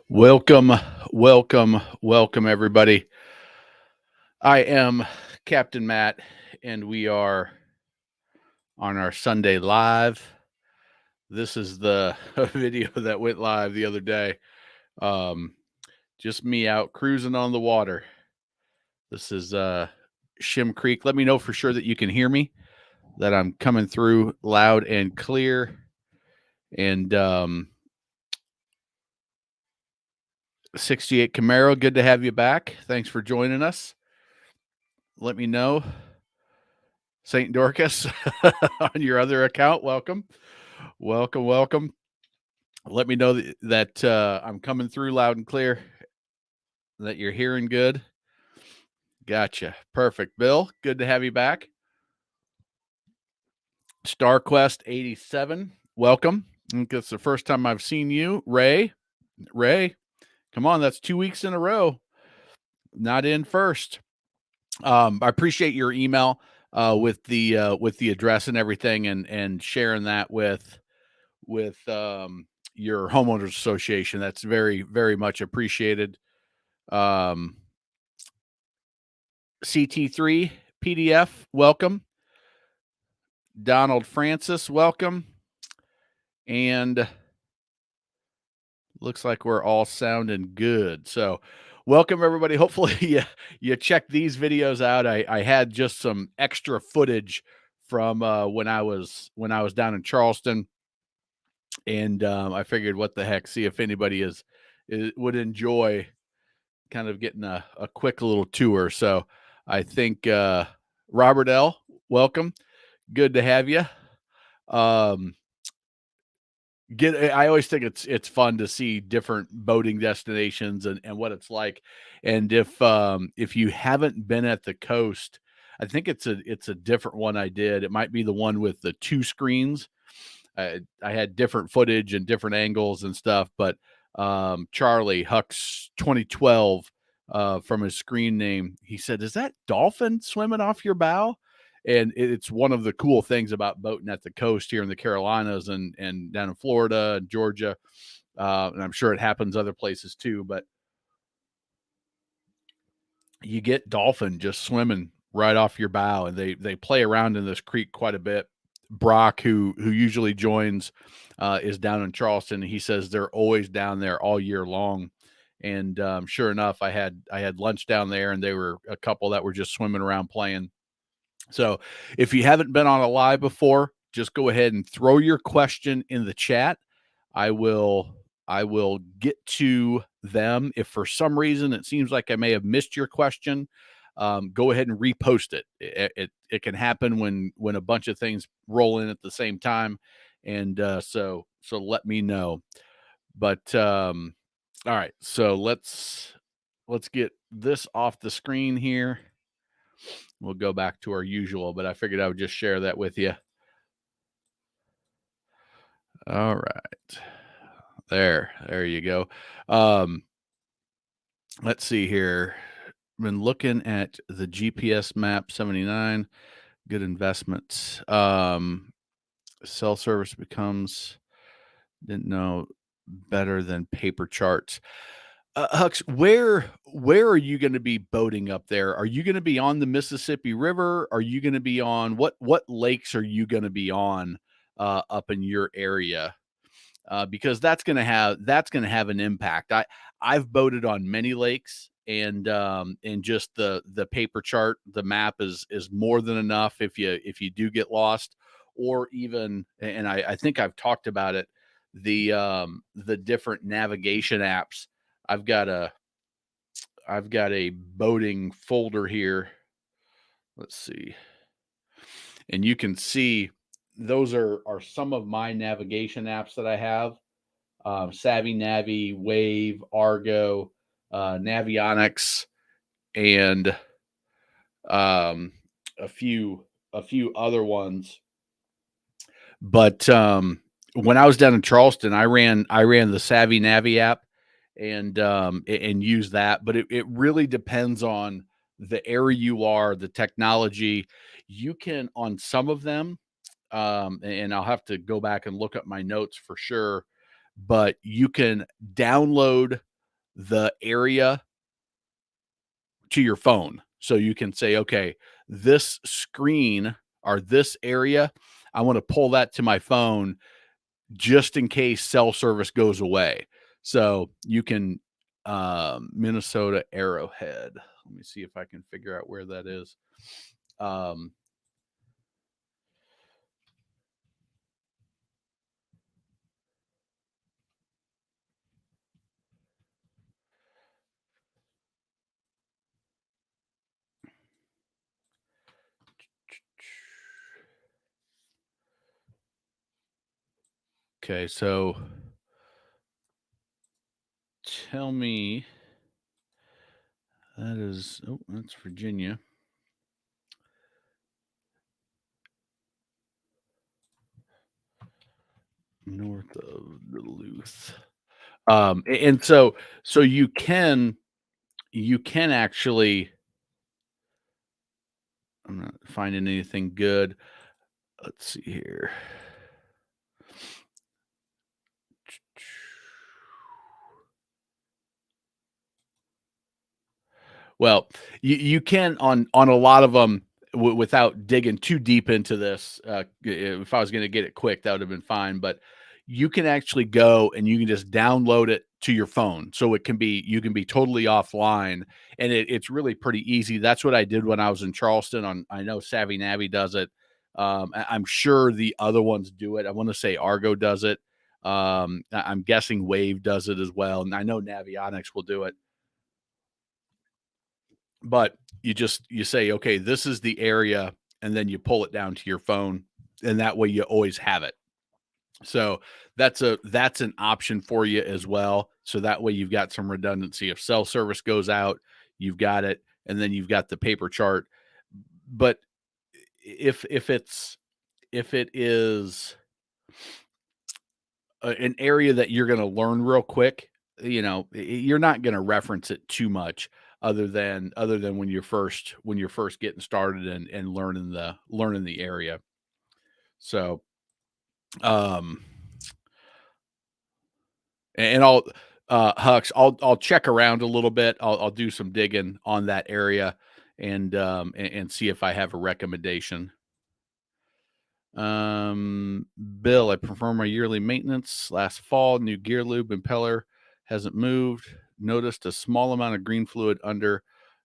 Welcome, welcome, everybody. I am Captain Matt, and we are on our Sunday live. This is the video that went live the other day. Just me out cruising on the water. This is Shim Creek. Let me know for sure that you can hear me, that I'm coming through loud and clear. And 68 Camaro, good to have you back. Thanks for joining us. Let me know. St. Dorcas on your other account. Welcome. Let me know that I'm coming through loud and clear, that you're hearing good. Gotcha. Perfect. Bill, good to have you back. StarQuest 87, welcome. I think it's the first time I've seen you. Ray, come on, that's 2 weeks in a row. Not in first. I appreciate your email with the address and everything, and sharing that with your homeowners association. That's very, very much appreciated. CT3 PDF, welcome. Donald Francis, welcome. And looks like we're all sounding good. So welcome, everybody. Hopefully you check these videos out. I had just some extra footage from when I was down in Charleston. And I figured, what the heck, see if anybody would enjoy kind of getting a quick little tour. So I think Robert L., welcome. Good to have you. I always think it's fun to see different boating destinations and what it's like. And if you haven't been at the coast, I think it's a different one I did. It might be the one with the 2 screens. I had different footage and different angles and stuff, but Charlie Huck's 2012 from his screen name, he said, "Is that dolphin swimming off your bow?" And it's one of the cool things about boating at the coast here in the Carolinas and down in Florida and Georgia. And I'm sure it happens other places too, but you get dolphin just swimming right off your bow, and they play around in this creek quite a bit. Brock, who usually joins, is down in Charleston. He says they're always down there all year long. And sure enough, I had lunch down there, and they were a couple that were just swimming around playing. So if you haven't been on a live before, just go ahead and throw your question in the chat. I will get to them. If for some reason it seems like I may have missed your question, go ahead and repost it. It can happen when a bunch of things roll in at the same time, and so let me know. But all right, so let's get this off the screen here. We'll go back to our usual, but I figured I would just share that with you. All right. There you go. Let's see here. Been looking at the GPS map 79. Good investment. Cell service becomes, didn't know, better than paper charts. Hux, where are you going to be boating up there? Are you going to be on the Mississippi River? Are you going to be on what lakes are you going to be on up in your area? Because that's going to have an impact. I've boated on many lakes, and just the paper chart, the map is more than enough if you do get lost, or even, and I think I've talked about it, the different navigation apps. I've got a boating folder here. Let's see. And you can see those are some of my navigation apps that I have. Savvy Navi, Wave, Argo, Navionics, and a few other ones. But when I was down in Charleston, I ran the Savvy Navi app and use that. But it really depends on the area you are, the technology. You can on some of them, and I'll have to go back and look up my notes for sure, but you can download the area to your phone. So you can say, okay, this screen or this area, I want to pull that to my phone just in case cell service goes away. So you can, Minnesota Arrowhead. Let me see if I can figure out where that is. Um, okay, so tell me that is, oh, that's Virginia, north of Duluth. And so you can actually, I'm not finding anything good. Let's see here. Well, you can on a lot of them without digging too deep into this. If I was going to get it quick, that would have been fine. But you can actually go and you can just download it to your phone, so it can be you can be totally offline, and it's really pretty easy. That's what I did when I was in Charleston. On I know Savvy Navy does it. I'm sure the other ones do it. I want to say Argo does it. I'm guessing Wave does it as well, and I know Navionics will do it. But you say, "Okay, this is the area," and then you pull it down to your phone, and that way you always have it. So, that's an option for you as well, so that way you've got some redundancy. If cell service goes out, you've got it, and then you've got the paper chart. But if it is an area that you're gonna learn real quick, you're not gonna reference it too much other than when you're first getting started and learning the area. So, um, and Hux, I'll check around a little bit. I'll do some digging on that area and see if I have a recommendation. Bill, I performed my yearly maintenance last fall. New gear lube impeller hasn't moved. Noticed a small amount of green fluid under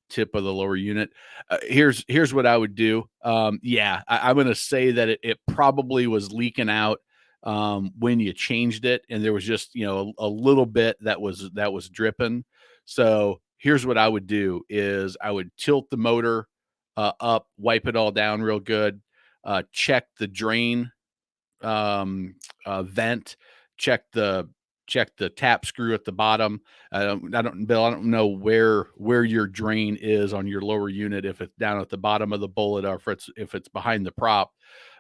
tip of the lower unit. Here's what I would do. Yeah, I'm going to say that it probably was leaking out when you changed it, and there was just a little bit that was dripping. So here's what I would do: is I would tilt the motor up, wipe it all down real good, check the drain vent, check the check the tap screw at the bottom. Bill, I don't know where your drain is on your lower unit, if it's down at the bottom of the bullet or if it's behind the prop.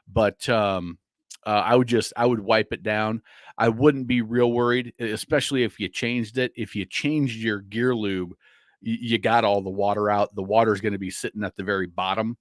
But I would wipe it down. I wouldn't be real worried, especially if you changed it. If you changed your gear lube, you got all the water out. The water is going to be sitting at the very bottom,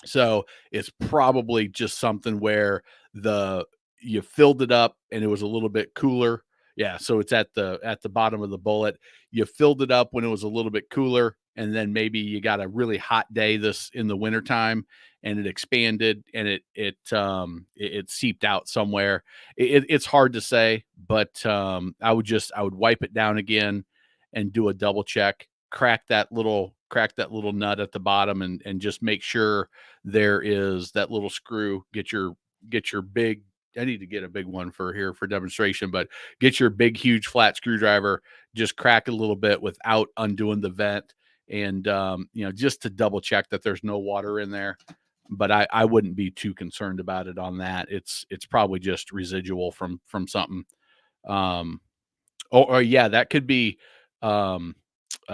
so it's probably just something where the you filled it up and it was a little bit cooler. Yeah, so it's at the bottom of the bullet. You filled it up when it was a little bit cooler, and then maybe you got a really hot day this in the wintertime and it expanded and it seeped out somewhere. It's hard to say, but I would wipe it down again and do a double check, crack that little nut at the bottom, and just make sure there is that little screw. Get your big, I need to get a big one for here for demonstration, but get your big, huge flat screwdriver, just crack a little bit without undoing the vent, and just to double check that there's no water in there. But I wouldn't be too concerned about it on that. It's probably just residual from something. Um, or yeah, that could be um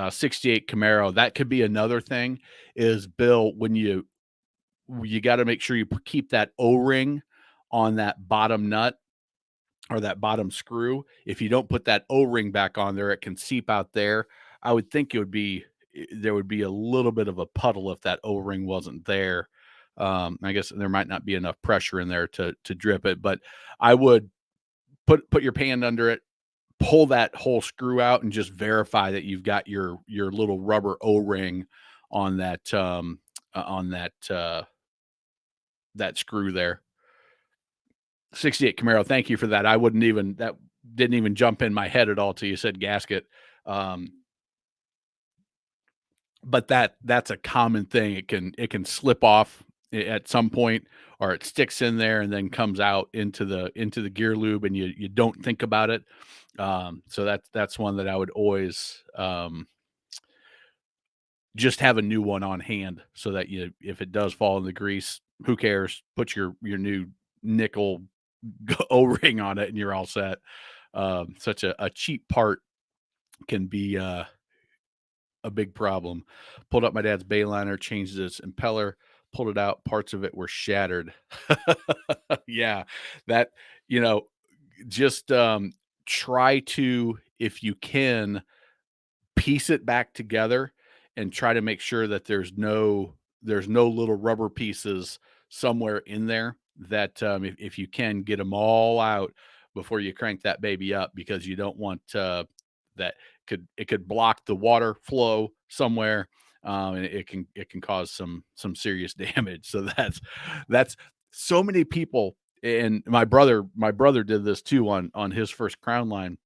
68 Camaro. That could be another thing is, Bill, when you got to make sure you keep that O-ring on that bottom nut or that bottom screw. If you don't put that O-ring back on there, it can seep out there. I would think there would be a little bit of a puddle if that O-ring wasn't there. I guess there might not be enough pressure in there to drip it, but I would put your hand under it, pull that whole screw out, and just verify that you've got your little rubber O-ring on that screw there. 68 Camaro, thank you for that. I wouldn't even that didn't even jump in my head at all till you said gasket. Um, but that's a common thing. It can slip off at some point, or it sticks in there and then comes out into the gear lube, and you don't think about it. So that's one that I would always just have a new one on hand, so that if it does fall in the grease, who cares? Put your new nickel O-ring on it, and you're all set. Such a cheap part can be a big problem. Pulled up my dad's Bayliner, changed its impeller, pulled it out. Parts of it were shattered. Yeah, that you know, just try to, if you can, piece it back together and try to make sure that there's no little rubber pieces somewhere in there, that if you can get them all out before you crank that baby up, because you don't want that it could block the water flow somewhere, and it can cause some serious damage. So that's so many people. And my brother did this too on his first Crown line.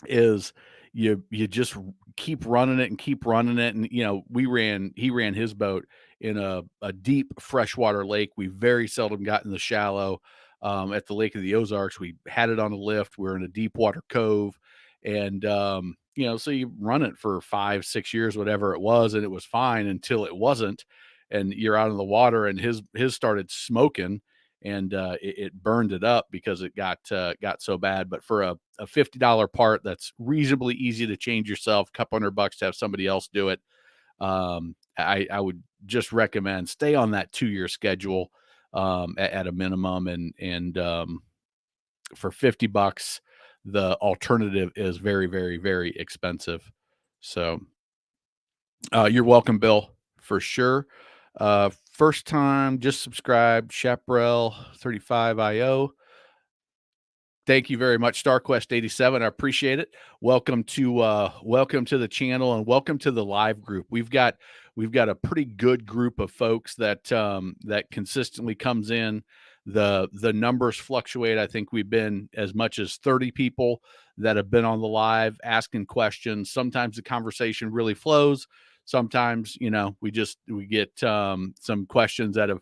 Is you just keep running it and keep running it, and he ran his boat in a deep freshwater lake. We very seldom got in the shallow. At the Lake of the Ozarks, we had it on a lift. We're in a deep water cove, and so you run it for 5-6 years, whatever it was, and it was fine until it wasn't. And you're out in the water, and his started smoking, and it burned it up because it got so bad. But for a $50 part that's reasonably easy to change yourself, couple $100 to have somebody else do it, I would just recommend stay on that 2-year schedule, at a minimum. And for $50, the alternative is very, very, very expensive. So you're welcome, Bill, for sure. First time, just subscribe, Chaparral 35IO. Thank you very much, StarQuest 87. I appreciate it. Welcome to the channel, and welcome to the live group. We've got a pretty good group of folks that consistently comes in. The numbers fluctuate. I think we've been as much as 30 people that have been on the live asking questions. Sometimes the conversation really flows. Sometimes, we get some questions that have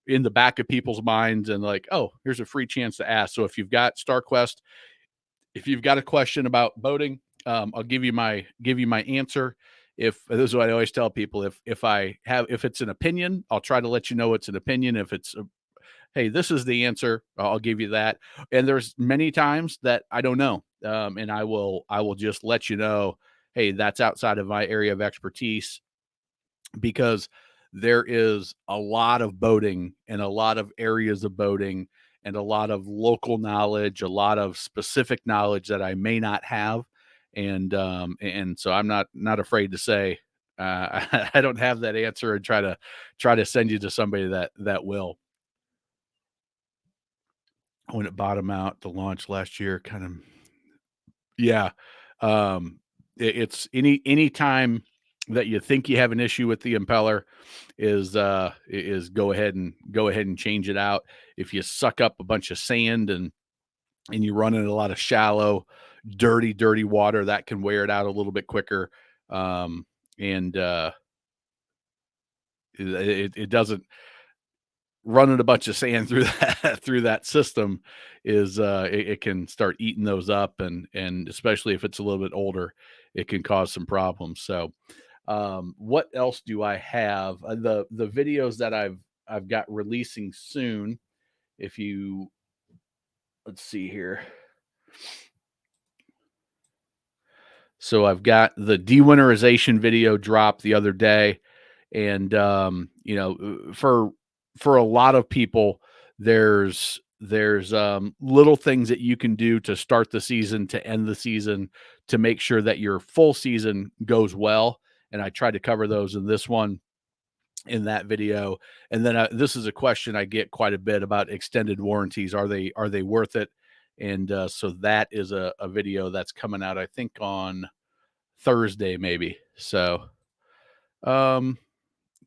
in the back of people's minds, and like, oh, here's a free chance to ask. So if you've got StarQuest, if you've got a question about boating, I'll give you my answer. If this is what I always tell people, if it's an opinion, I'll try to let you know it's an opinion. If it's hey, this is the answer, I'll give you that. And there's many times that I don't know, and I will just let you know, hey, that's outside of my area of expertise, because there is a lot of boating and a lot of areas of boating and a lot of local knowledge, a lot of specific knowledge that I may not have. And so I'm not afraid to say, I don't have that answer, and try to send you to somebody that will. When it bottomed out, the launch last year, kind of, yeah. It's any time that you think you have an issue with the impeller, is go ahead and change it out. If you suck up a bunch of sand and you run in a lot of shallow, dirty water, that can wear it out a little bit quicker. And it doesn't, running a bunch of sand through that system it can start eating those up, and especially if it's a little bit older, it can cause some problems. So what else do I have? The videos that I've got releasing soon. If you Let's see here. So I've got the dewinterization video dropped the other day, and for a lot of people, there's little things that you can do to start the season, to end the season, to make sure that your full season goes well. And I tried to cover those in this one. in that video. And then this is a question I get quite a bit about extended warranties. Are they worth it? And so that is a video that's coming out, I think, on Thursday, maybe. So, um,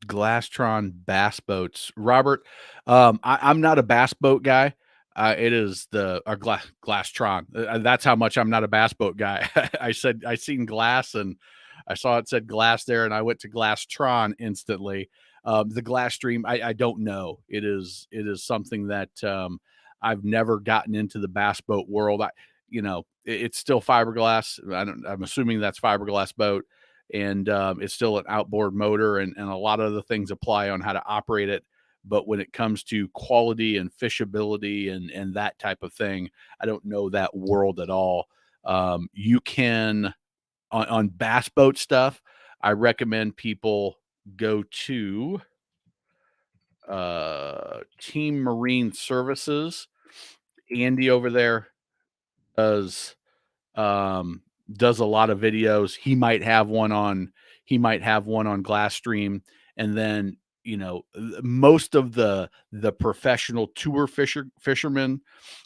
Glastron bass boats. Robert, I'm not a bass boat guy. It is the or Glastron. That's how much I'm not a bass boat guy. I seen glass and I saw it said glass there, and I went to Glastron instantly. The glass stream, I don't know. It is something that I've never gotten into the bass boat world. It's still fiberglass. I'm assuming that's fiberglass boat, and it's still an outboard motor, and a lot of the things apply on how to operate it. But when it comes to quality and fishability and that type of thing, I don't know that world at all. You can on bass boat stuff. I recommend people go to Team Marine Services. Andy over there does um, does a lot of videos. He might have one on Glassstream, and then most of the professional tour fishermen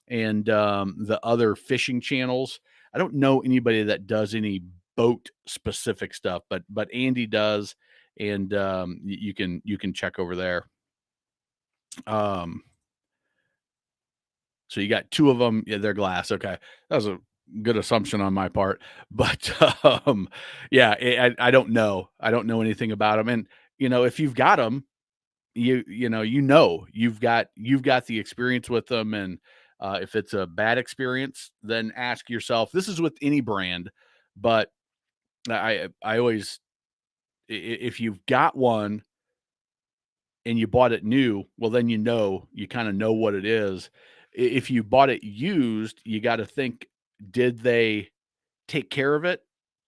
and the other fishing channels. I don't know anybody that does any boat specific stuff, but Andy does, and you can check over there. Um, So you got 2 of them. Yeah, they're glass, okay. That was a good assumption on my part, but, yeah, I don't know. I don't know anything about them. And, if you've got them, you've got the experience with them. And, if it's a bad experience, then ask yourself, this is with any brand, but I always if you've got one and you bought it new, well, then you kinda know what it is. If you bought it used, you gotta think, did they take care of it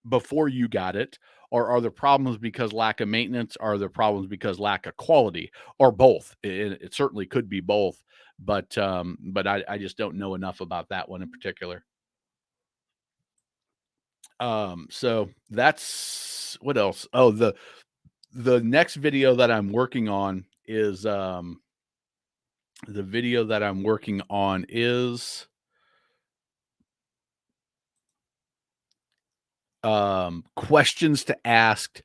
before you got it? Or are there problems because lack of maintenance? Are there problems because lack of quality? Or both? It certainly could be both, but I just don't know enough about that one in particular. So that's what else? Oh, the next video that I'm working on is, the video that I'm working on is questions to ask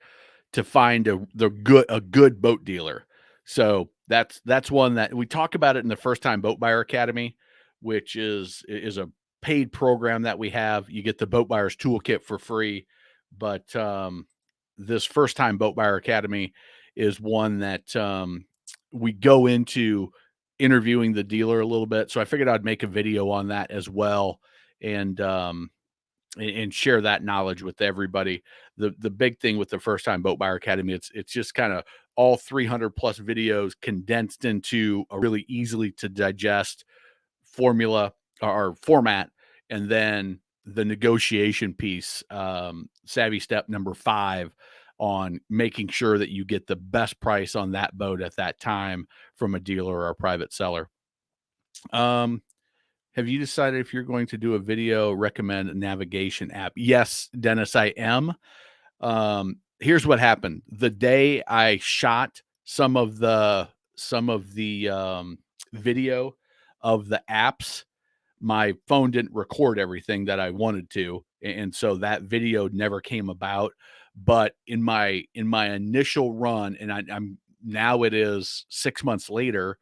to find a good boat dealer. So that's one that we talk about it in the First Time Boat Buyer Academy, which is a paid program that we have. You get the Boat Buyer's Toolkit for free, but this First Time Boat Buyer Academy is one that we go into interviewing the dealer a little bit. So I figured I'd make a video on that as well, and and share that knowledge with everybody. The big thing with the First Time Boat Buyer Academy, it's just kind of all 300 plus videos condensed into a really easily to digest formula or format, and then the negotiation piece, savvy step number 5 on making sure that you get the best price on that boat at that time from a dealer or a private seller. Um, have you decided if you're going to do a video recommend a navigation app? Yes, Dennis, I am. Here's what happened. The day I shot some of the video of the apps, my phone didn't record everything that I wanted to, and so that video never came about. But in my initial run, and I'm now it is 6 months later,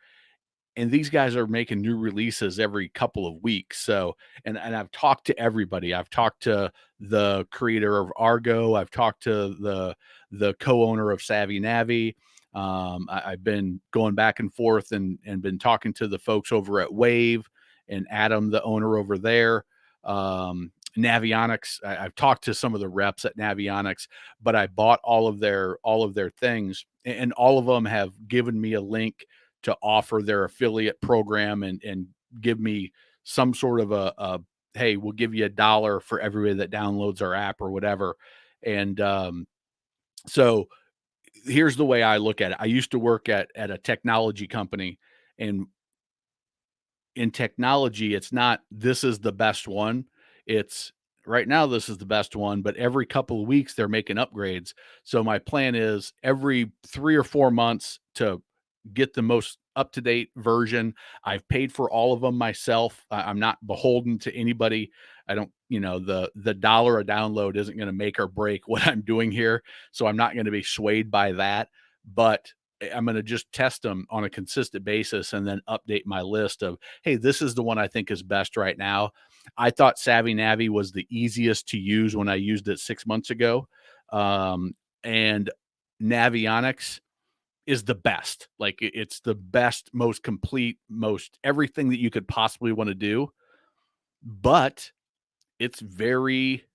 and these guys are making new releases every couple of weeks. So, and I've talked to everybody. I've talked to the creator of Argo. I've talked to the co-owner of Savvy Navi. I've been going back and forth and been talking to the folks over at Wave and Adam, the owner over there. Navionics. I've talked to some of the reps at Navionics, but I bought all of their things, and all of them have given me a link to offer their affiliate program and give me some sort of a hey, we'll give you $1 for everybody that downloads our app or whatever. And so here's the way I look at it. I used to work at a technology company, and in technology, it's not this is the best one. It's right now this is the best one, but every couple of weeks they're making upgrades. So my plan is every 3 or 4 months to get the most up-to-date version. I've paid for all of them myself. I'm not beholden to anybody. I don't, the dollar a download isn't going to make or break what I'm doing here. So I'm not going to be swayed by that, but I'm going to just test them on a consistent basis and then update my list of, hey, this is the one I think is best right now. I thought Savvy Navi was the easiest to use when I used it 6 months ago. And Navionics is the best. Like it's the best, most complete, most everything that you could possibly want to do. But it's very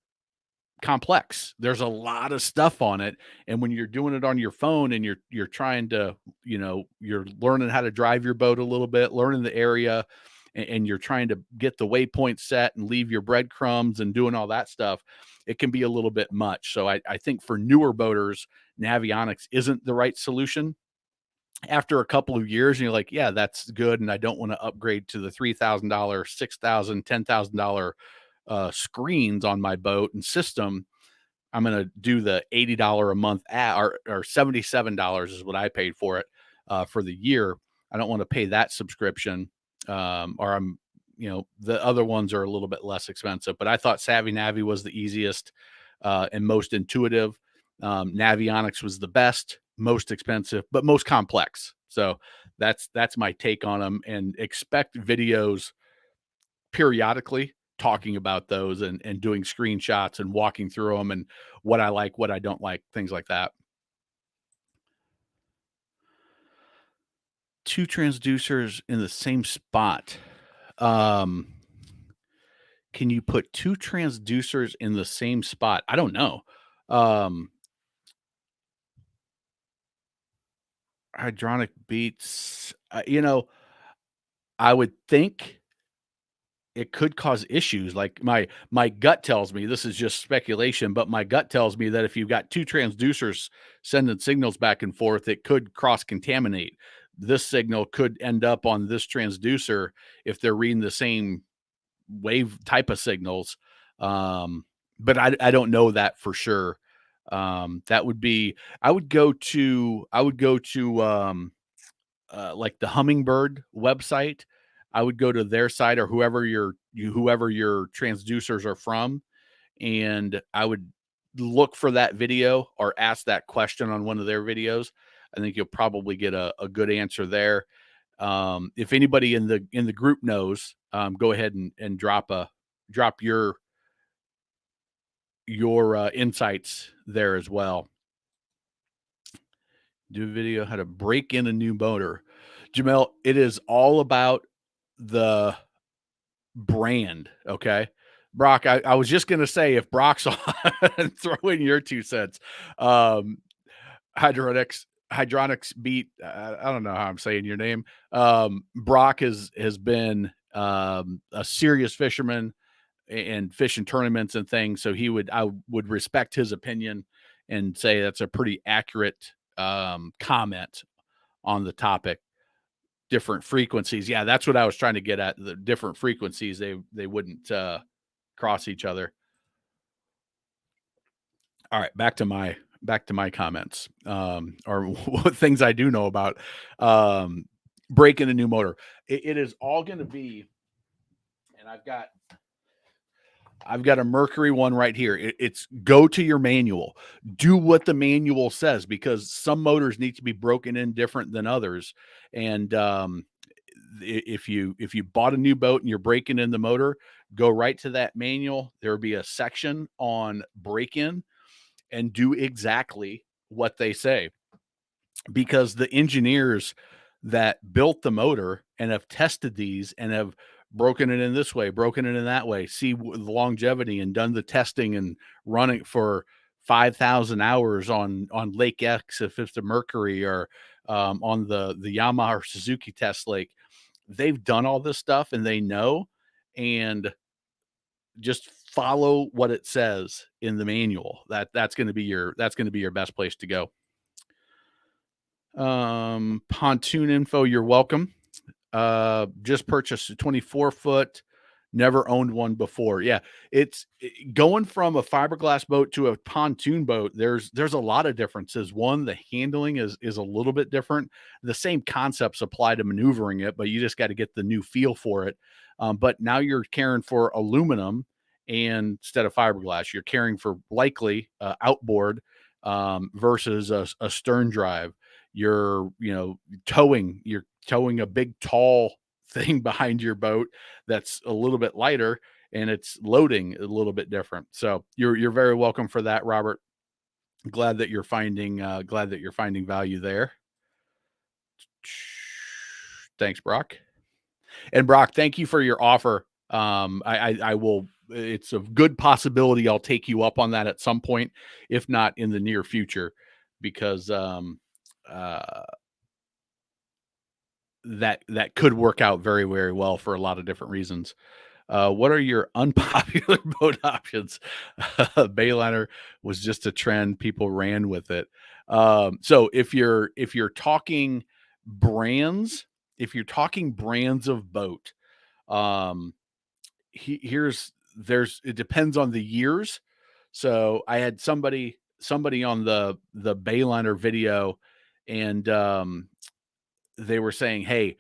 complex. There's a lot of stuff on it, and when you're doing it on your phone and you're trying to, you're learning how to drive your boat a little bit, learning the area, and you're trying to get the waypoint set and leave your breadcrumbs and doing all that stuff, it can be a little bit much. So I think for newer boaters, Navionics isn't the right solution. After a couple of years, and you're like, yeah, that's good, and I don't want to upgrade to the $3,000, $6,000, $10,000 screens on my boat and system. I'm going to do the $80 a month or $77 is what I paid for it for the year. I don't want to pay that subscription. Or I'm, the other ones are a little bit less expensive, but I thought Savvy Navi was the easiest and most intuitive. Navionics was the best, most expensive, but most complex. So that's my take on them, and expect videos periodically talking about those and doing screenshots and walking through them and what I like, what I don't like, things like that. Two transducers in the same spot. Um, can you put two transducers in the same spot? I don't know. Um, Hydronic beats, I would think it could cause issues. Like my gut tells me, this is just speculation, but my gut tells me that if you've got two transducers sending signals back and forth, it could cross contaminate. This signal could end up on this transducer if they're reading the same wave type of signals. But I don't know that for sure. That would be, I would go to like the Hummingbird website. I would go to their site, or whoever your transducers are from, and I would look for that video or ask that question on one of their videos. I think you'll probably get a good answer there. If anybody in the group knows, go ahead and drop your insights there as well. Do a video how to break in a new motor. Jamel, it is all about the brand. Okay. Brock, I was just going to say, if Brock's on, throw in your 2 cents. Um, Hydronics beat, I don't know how I'm saying your name. Brock has been a serious fisherman and fishing tournaments and things. So I would respect his opinion and say that's a pretty accurate comment on the topic. Different frequencies. Yeah, that's what I was trying to get at. The different frequencies, they wouldn't cross each other. All right, back to my comments, or things I do know about breaking a new motor. It is all going to be, and I've got a Mercury one right here. It's go to your manual, do what the manual says, because some motors need to be broken in different than others. And if you bought a new boat and you're breaking in the motor, go right to that manual. There'll be a section on break in, and do exactly what they say, because the engineers that built the motor and have tested these and have broken it in this way, broken it in that way, see the longevity, and done the testing and running for 5,000 hours on Lake X if it's a Mercury, or on the Yamaha or Suzuki test lake. They've done all this stuff and they know, and just follow what it says in the manual. That's going to be your best place to go. Pontoon info, you're welcome. Just purchased a 24-foot Never owned one before. Yeah, going from a fiberglass boat to a pontoon boat. There's a lot of differences. One, the handling is a little bit different. The same concepts apply to maneuvering it, but you just got to get the new feel for it. But now you're caring for aluminum and instead of fiberglass. You're caring for likely outboard versus a stern drive. You're towing a big tall thing behind your boat that's a little bit lighter and it's loading a little bit different. So you're very welcome for that, Robert. Glad that you're finding value there. Thanks, Brock. And Brock, thank you for your offer. I will. It's a good possibility I'll take you up on that at some point, if not in the near future, because uh, that could work out very very well for a lot of different reasons. What are your unpopular boat options? Bayliner was just a trend; people ran with it. So if you're talking brands, if you're talking brands of boat, um, here's there's it depends on the years. So I had somebody on the Bayliner video, and they were saying, "Hey,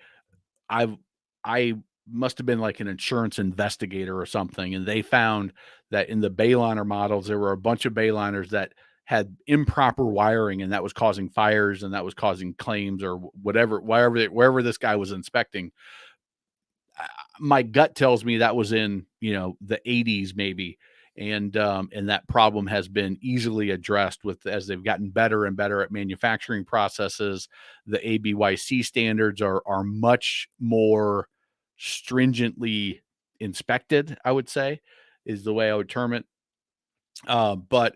I've I must have been like an insurance investigator or something, and they found that in the Bayliner models, there were a bunch of Bayliners that had improper wiring, and that was causing fires, and that was causing claims or whatever, wherever this guy was inspecting. My gut tells me that was in the 80s maybe, and that problem has been easily addressed with as they've gotten better and better at manufacturing processes. The ABYC standards are much more stringently inspected, I would say, is the way I would term it. But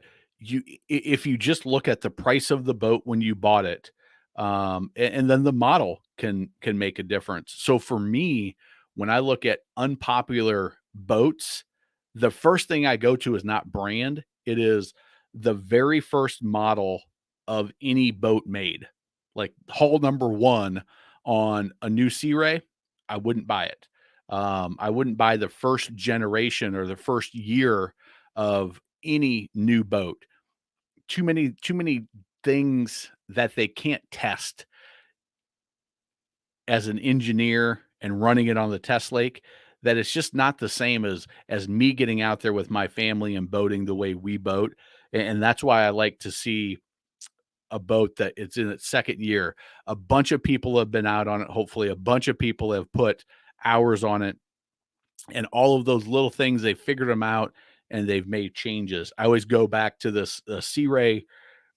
if you just look at the price of the boat when you bought it, and then the model can make a difference. So for me, when I look at unpopular boats, the first thing I go to is not brand. It is the very first model of any boat made. Like hull number one on a new Sea Ray, I wouldn't buy it. I wouldn't buy the first generation or the first year of any new boat. Too many things that they can't test as an engineer and running it on the test lake, that it's just not the same as me getting out there with my family and boating the way we boat. And that's why I like to see a boat that it's in its second year. A bunch of people have been out on it. Hopefully a bunch of people have put hours on it, and all of those little things, they figured them out and they've made changes. I always go back to this Sea Ray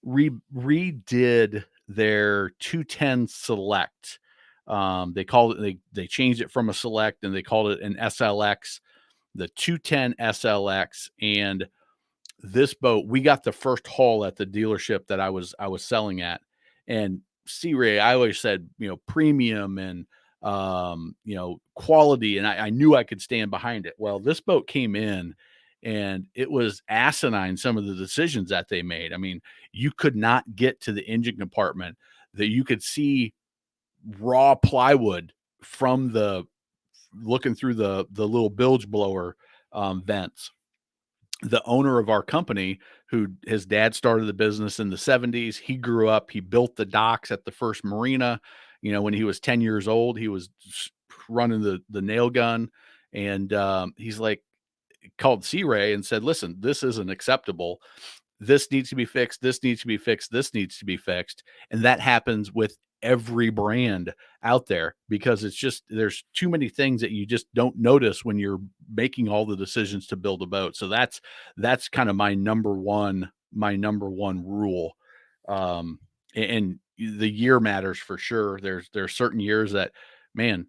redid their 210 Select. They called it they changed it from a Select and they called it an SLX, the 210 SLX. And this boat, we got the first haul at the dealership that I was selling at. And Sea Ray, I always said, premium and quality, and I knew I could stand behind it. Well, this boat came in and it was asinine, some of the decisions that they made. I mean, you could not get to the engine compartment, that you could see raw plywood from the looking through the little bilge blower vents. The owner of our company, who his dad started the business in the 70s, he grew up, he built the docks at the first marina. When he was 10 years old, he was running the nail gun. And he's like, called Sea Ray and said, listen, this isn't acceptable. This needs to be fixed. This needs to be fixed. This needs to be fixed. And that happens with every brand out there, because it's just there's too many things that you just don't notice when you're making all the decisions to build a boat. So that's kind of my number one rule. And the year matters for sure. There's certain years that, man,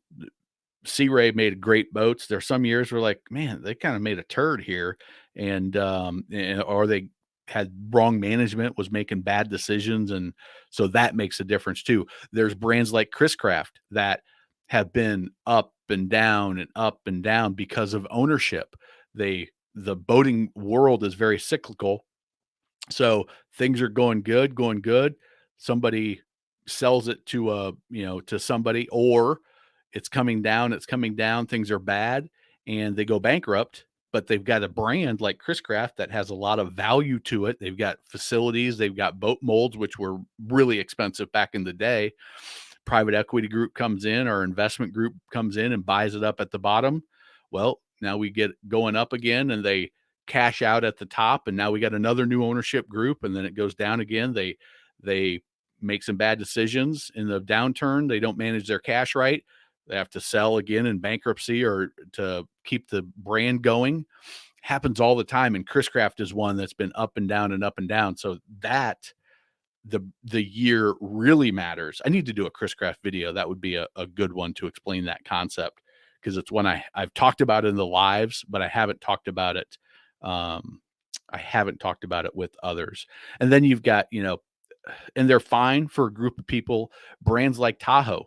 Sea Ray made great boats. There's some years where like, man, they kind of made a turd here, or they had wrong management, was making bad decisions, and so that makes a difference too. There's brands like Chris Craft that have been up and down and up and down because of ownership. The boating world is very cyclical, so things are going good. Somebody sells it to somebody, or it's coming down, things are bad. and they go bankrupt, but they've got a brand like Chris Craft that has a lot of value to it. They've got facilities, they've got boat molds, which were really expensive back in the day. Private equity group comes in or investment group comes in and buys it up at the bottom. Well, now we get going up again and they cash out at the top, and now we got another new ownership group, and then it goes down again. They make some bad decisions in the downturn. They don't manage their cash right. They have to sell again in bankruptcy or to keep the brand going. Happens all the time. And Chris Craft is one that's been up and down and up and down. So that the year really matters. I need to do a Chris Craft video. That would be a good one to explain that concept, because it's one I've talked about in the lives, but I haven't talked about it. I haven't talked about it with others. And then you've got, and they're fine for a group of people, brands like Tahoe,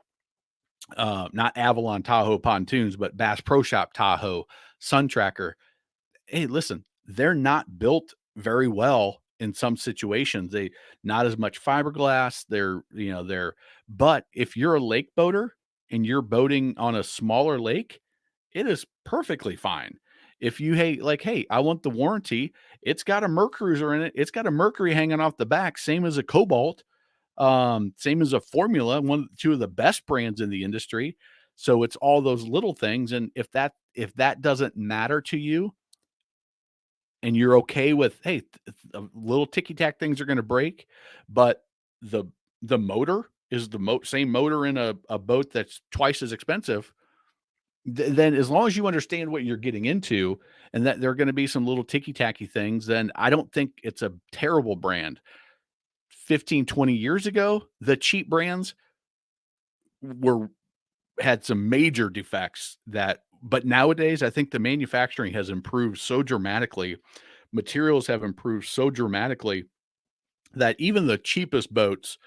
not Avalon Tahoe pontoons, but Bass Pro Shop Tahoe, Sun Tracker. Hey, listen, they're not built very well in some situations. They not as much fiberglass. But if you're a lake boater and you're boating on a smaller lake, it is perfectly fine. If you hey, I want the warranty. It's got a Mercruiser in it. It's got a Mercury hanging off the back, same as a Cobalt, same as a Formula, two of the best brands in the industry. So it's all those little things. And if that doesn't matter to you, and you're okay with, hey, little ticky tack things are going to break, but the motor is the same motor in a boat that's twice as expensive. Then as long as you understand what you're getting into and that there are going to be some little ticky tacky things, then I don't think it's a terrible brand. 15, 20 years ago, the cheap brands were had some major defects but nowadays I think the manufacturing has improved so dramatically. Materials have improved so dramatically that even the cheapest boats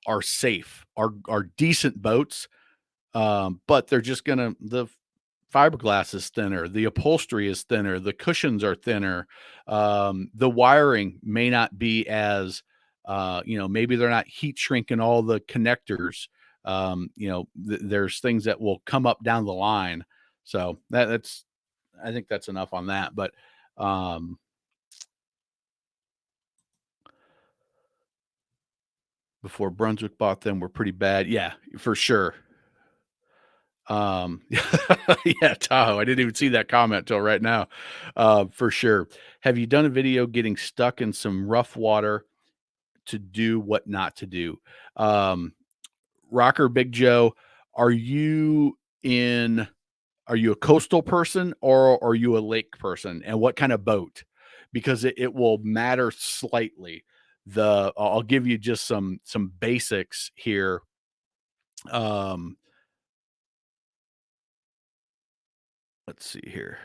are safe, are decent boats. But they're just the fiberglass is thinner, the upholstery is thinner, the cushions are thinner, the wiring may not be as, maybe they're not heat shrinking all the connectors. There's things that will come up down the line. So I think that's enough on that. But before Brunswick bought them were pretty bad. Yeah, for sure. Yeah, Tahoe. I didn't even see that comment till right now. For sure. Have you done a video getting stuck in some rough water to do what not to do? Rocker Big Joe, are you in are you a coastal person or are you a lake person? And what kind of boat? Because it will matter slightly. I'll give you just some basics here. Um, let's see here.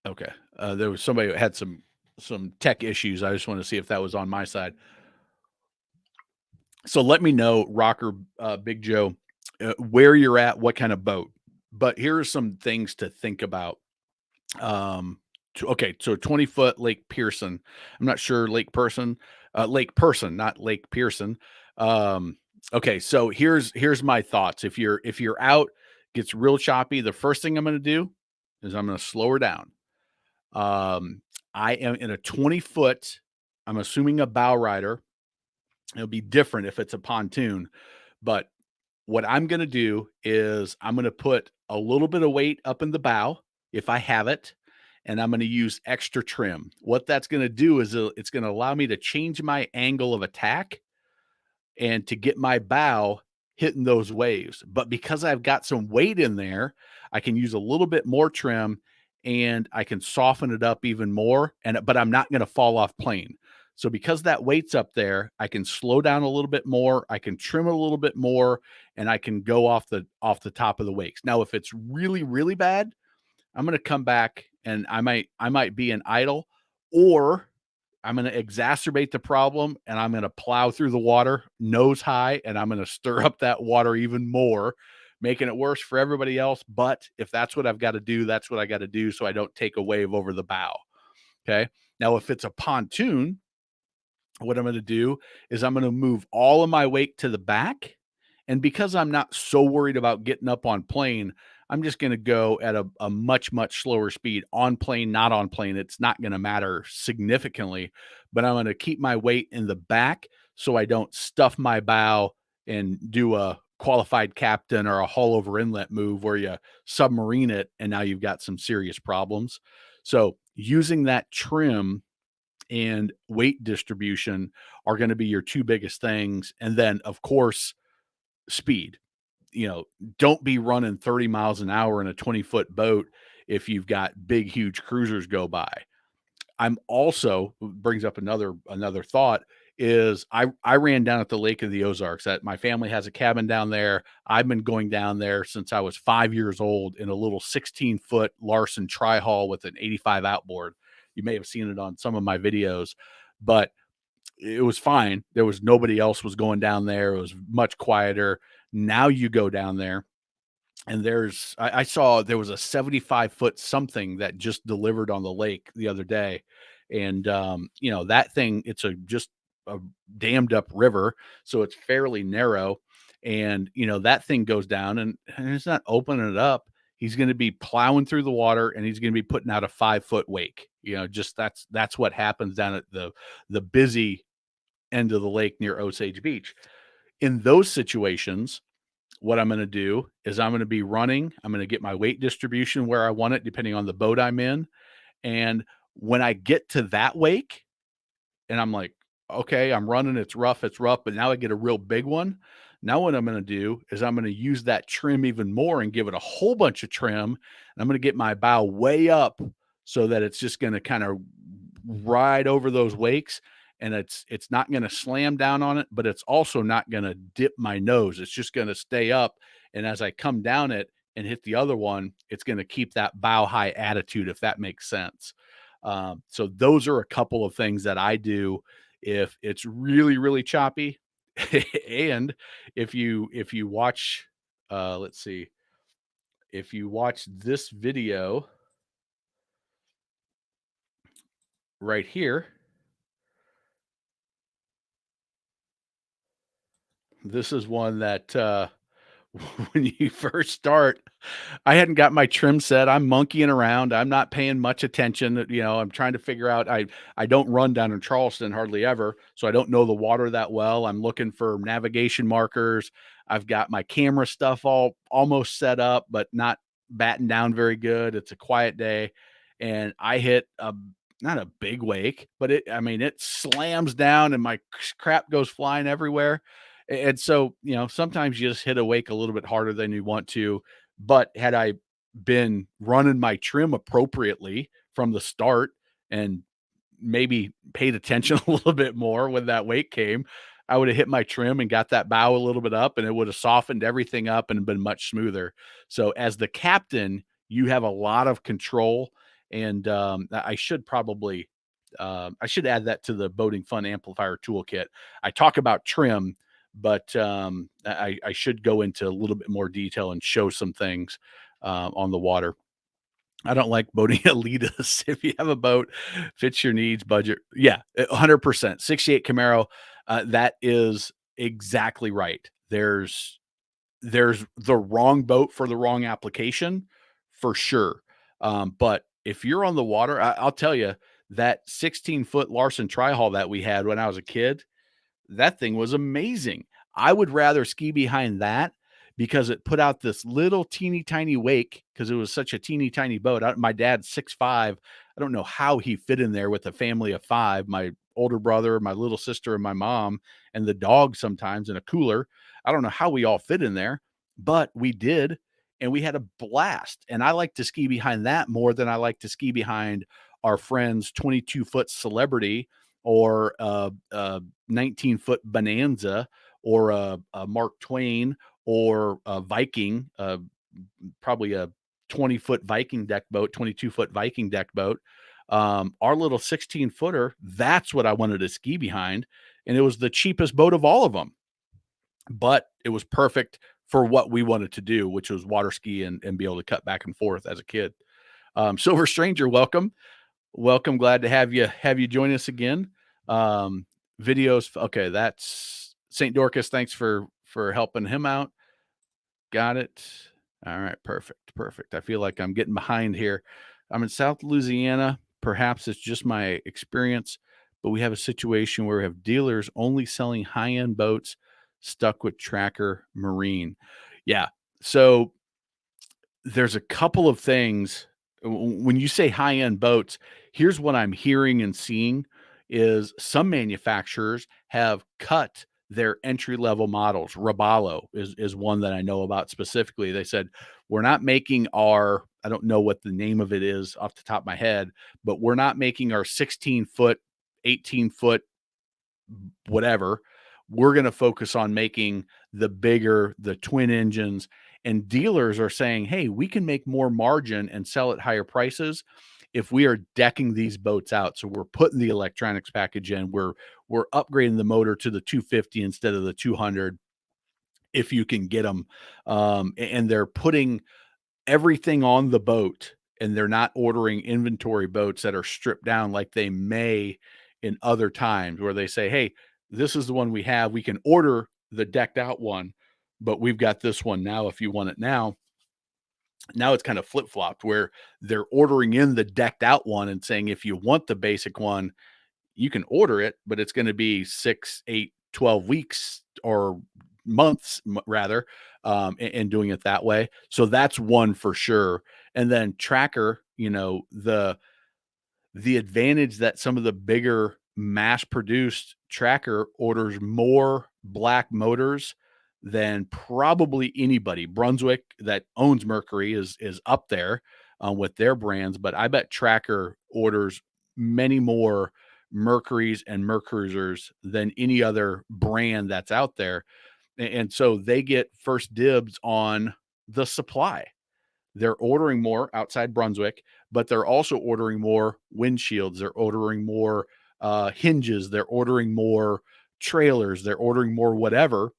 Okay. There was somebody who had some tech issues. I just want to see if that was on my side. So let me know, Rocker Big Joe, where you're at, what kind of boat. But here are some things to think about. Okay, so 20-foot Lake Pearson. I'm not sure Lake Person, not Lake Pearson. Okay, so here's my thoughts. If you're out, gets real choppy. The first thing I'm going to do is I'm going to slow her down. I am in a 20-foot, I'm assuming a bow rider. It'll be different if it's a pontoon, but what I'm going to do is I'm going to put a little bit of weight up in the bow if I have it, and I'm going to use extra trim. What that's going to do is it's going to allow me to change my angle of attack and to get my bow hitting those waves. But because I've got some weight in there, I can use a little bit more trim and I can soften it up even more. But I'm not going to fall off plane. So because that weight's up there, I can slow down a little bit more, I can trim it a little bit more, and I can go off the top of the wakes. Now, if it's really, really bad, I'm going to come back and I might be an idle, or I'm going to exacerbate the problem and I'm going to plow through the water nose high and I'm going to stir up that water even more, making it worse for everybody else. But if that's what I've got to do, that's what I got to do so I don't take a wave over the bow. Okay. Now, if it's a pontoon, what I'm going to do is I'm going to move all of my weight to the back And because I'm not so worried about getting up on plane, I'm just going to go at a much, much slower speed on plane, not on plane. It's not going to matter significantly, but I'm going to keep my weight in the back so I don't stuff my bow and do a qualified captain or a hull over inlet move where you submarine it and now you've got some serious problems. So using that trim and weight distribution are going to be your two biggest things. And then, of course, speed. You know, don't be running 30 miles an hour in a 20-foot boat if you've got big, huge cruisers go by. I'm also brings up another thought is I ran down at the Lake of the Ozarks. That my family has a cabin down there. I've been going down there since I was 5 years old in a little 16-foot Larson tri-hull with an 85 outboard. You may have seen it on some of my videos, but it was fine. There was nobody else was going down there. It was much quieter. Now you go down there and I saw there was a 75-foot something that just delivered on the lake the other day. And you know, that thing, it's just a dammed up river, so it's fairly narrow. And you know, that thing goes down and it's not opening it up. He's going to be plowing through the water and he's going to be putting out a 5-foot wake. You know, just that's what happens down at the busy end of the lake near Osage Beach. In those situations, what I'm going to do is I'm going to be running. I'm going to get my weight distribution where I want it, depending on the boat I'm in. And when I get to that wake, and I'm like, okay, I'm running, it's rough, but now I get a real big one. Now, what I'm going to do is I'm going to use that trim even more and give it a whole bunch of trim. And I'm going to get my bow way up so that it's just going to kind of ride over those wakes. And it's not going to slam down on it, but it's also not going to dip my nose. It's just going to stay up. And as I come down it and hit the other one, it's going to keep that bow high attitude, if that makes sense. So those are a couple of things that I do if it's really, really choppy. And if you watch, let's see, if you watch this video right here, this is one that when you first start, I hadn't got my trim set. I'm monkeying around. I'm not paying much attention. You know, I'm trying to figure out. I don't run down in Charleston hardly ever, so I don't know the water that well. I'm looking for navigation markers. I've got my camera stuff all almost set up, but not batting down very good. It's a quiet day, and I hit a not a big wake, but I mean, it slams down and my crap goes flying everywhere. And so, you know, sometimes you just hit a wake a little bit harder than you want to. But had I been running my trim appropriately from the start and maybe paid attention a little bit more when that wake came, I would have hit my trim and got that bow a little bit up and it would have softened everything up and been much smoother. So as the captain, you have a lot of control. And I should add that to the Boating Fun Amplifier Toolkit. I talk about trim, but I should go into a little bit more detail and show some things on the water. I don't like boating elitists. If you have a boat, fits your needs, budget. Yeah, 100%. 68 Camaro. That is exactly right. There's the wrong boat for the wrong application for sure. But if you're on the water, I'll tell you that 16-foot Larson tri-hull that we had when I was a kid, that thing was amazing. I would rather ski behind that because it put out this little teeny tiny wake because it was such a teeny tiny boat. My dad's 6'5". I don't know how he fit in there with a family of five, my older brother, my little sister, and my mom, and the dog sometimes in a cooler. I don't know how we all fit in there, but we did. And we had a blast. And I like to ski behind that more than I like to ski behind our friend's 22-foot Celebrity or 19-foot Bonanza or a Mark Twain or a Viking, probably a 20-foot Viking deck boat, 22-foot Viking deck boat. Our little 16-footer, that's what I wanted to ski behind. And it was the cheapest boat of all of them. But it was perfect for what we wanted to do, which was water ski and be able to cut back and forth as a kid. Silver Stranger, welcome. Welcome. Glad to have you join us again. Videos. Okay, that's St. Dorcas. Thanks for for helping him out. Got it. All right, perfect, perfect. I feel like I'm getting behind here. I'm in South Louisiana. Perhaps it's just my experience, but we have a situation where we have dealers only selling high-end boats stuck with Tracker Marine. Yeah. So there's a couple of things when you say high-end boats, here's what I'm hearing and seeing is some manufacturers have cut their entry-level models. Robalo is one that I know about specifically. They said, "We're not making our" I don't know what the name of it is off the top of my head, but "We're not making our 16-foot, 18-foot whatever. We're going to focus on making the bigger, the twin engines." And dealers are saying, hey, we can make more margin and sell at higher prices if we are decking these boats out. So we're putting the electronics package in. We're upgrading the motor to the 250 instead of the 200 if you can get them. And they're putting everything on the boat, and they're not ordering inventory boats that are stripped down like they may in other times where they say, "Hey, this is the one we have. We can order the decked out one, but we've got this one now if you want it now." Now it's kind of flip-flopped where they're ordering in the decked out one and saying, "If you want the basic one, you can order it, but it's going to be 6, 8, 12 weeks or months rather, and doing it that way." So that's one for sure. And then Tracker, the advantage that some of the bigger mass produced Tracker orders more black motors than probably anybody. Brunswick that owns Mercury is up there with their brands, but I bet Tracker orders many more Mercuries and Mercruisers than any other brand that's out there. And so they get first dibs on the supply. They're ordering more outside Brunswick, but they're also ordering more windshields. They're ordering more hinges. They're ordering more trailers. They're ordering more whatever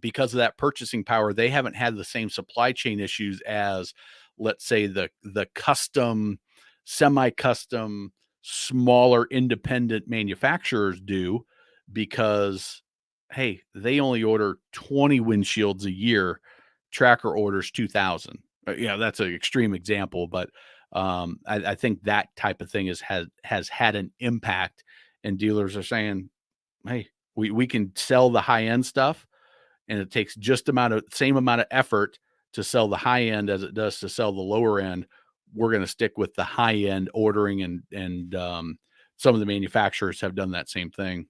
because of that purchasing power. They haven't had the same supply chain issues as, let's say, the custom, semi-custom, smaller independent manufacturers do, because hey, they only order 20 windshields a year. Tracker orders 2,000. Yeah, that's an extreme example, but I think that type of thing has had an impact, and dealers are saying, "Hey, we can sell the high end stuff, and it takes just same amount of effort to sell the high end as it does to sell the lower end. We're going to stick with the high end ordering," and some of the manufacturers have done that same thing.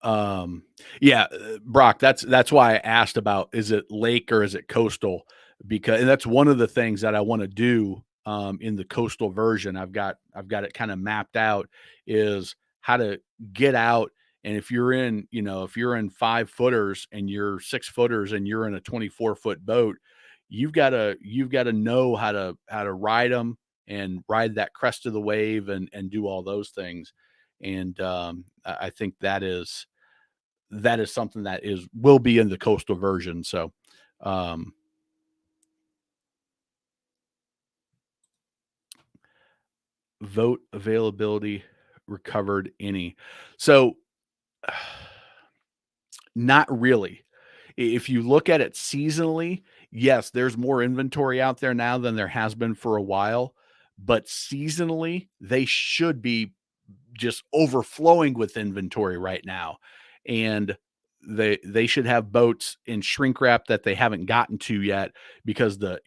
Um, yeah, Brock, that's why I asked about, is it lake or is it coastal? Because and that's one of the things that I want to do in the coastal version. I've got it kind of mapped out, is how to get out. And if you're in, if you're in 5 footers and you're 6 footers and you're in a 24-foot boat, you've got to know how to ride them and ride that crest of the wave and do all those things. And I think that is something that will be in the coastal version. So, um, vote availability recovered any. So, not really. If you look at it seasonally, yes, there's more inventory out there now than there has been for a while, but seasonally, they should be just overflowing with inventory right now. And they should have boats in shrink wrap that they haven't gotten to yet, because the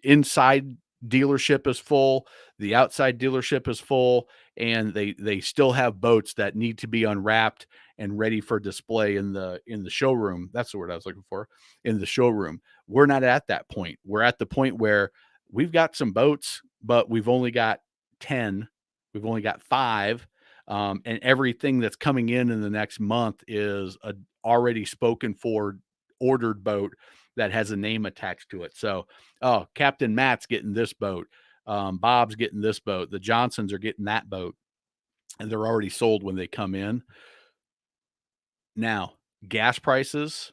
inside dealership is full, the outside dealership is full, and they still have boats that need to be unwrapped and ready for display in the showroom. That's the word I was looking for, in the showroom. We're not at that point. We're at the point where we've got some boats, but we've only got 10, we've only got 5, and everything that's coming in the next month is a already spoken for ordered boat that has a name attached to it. So, oh, Captain Matt's getting this boat. Bob's getting this boat. The Johnsons are getting that boat, and they're already sold when they come in. Now, gas prices,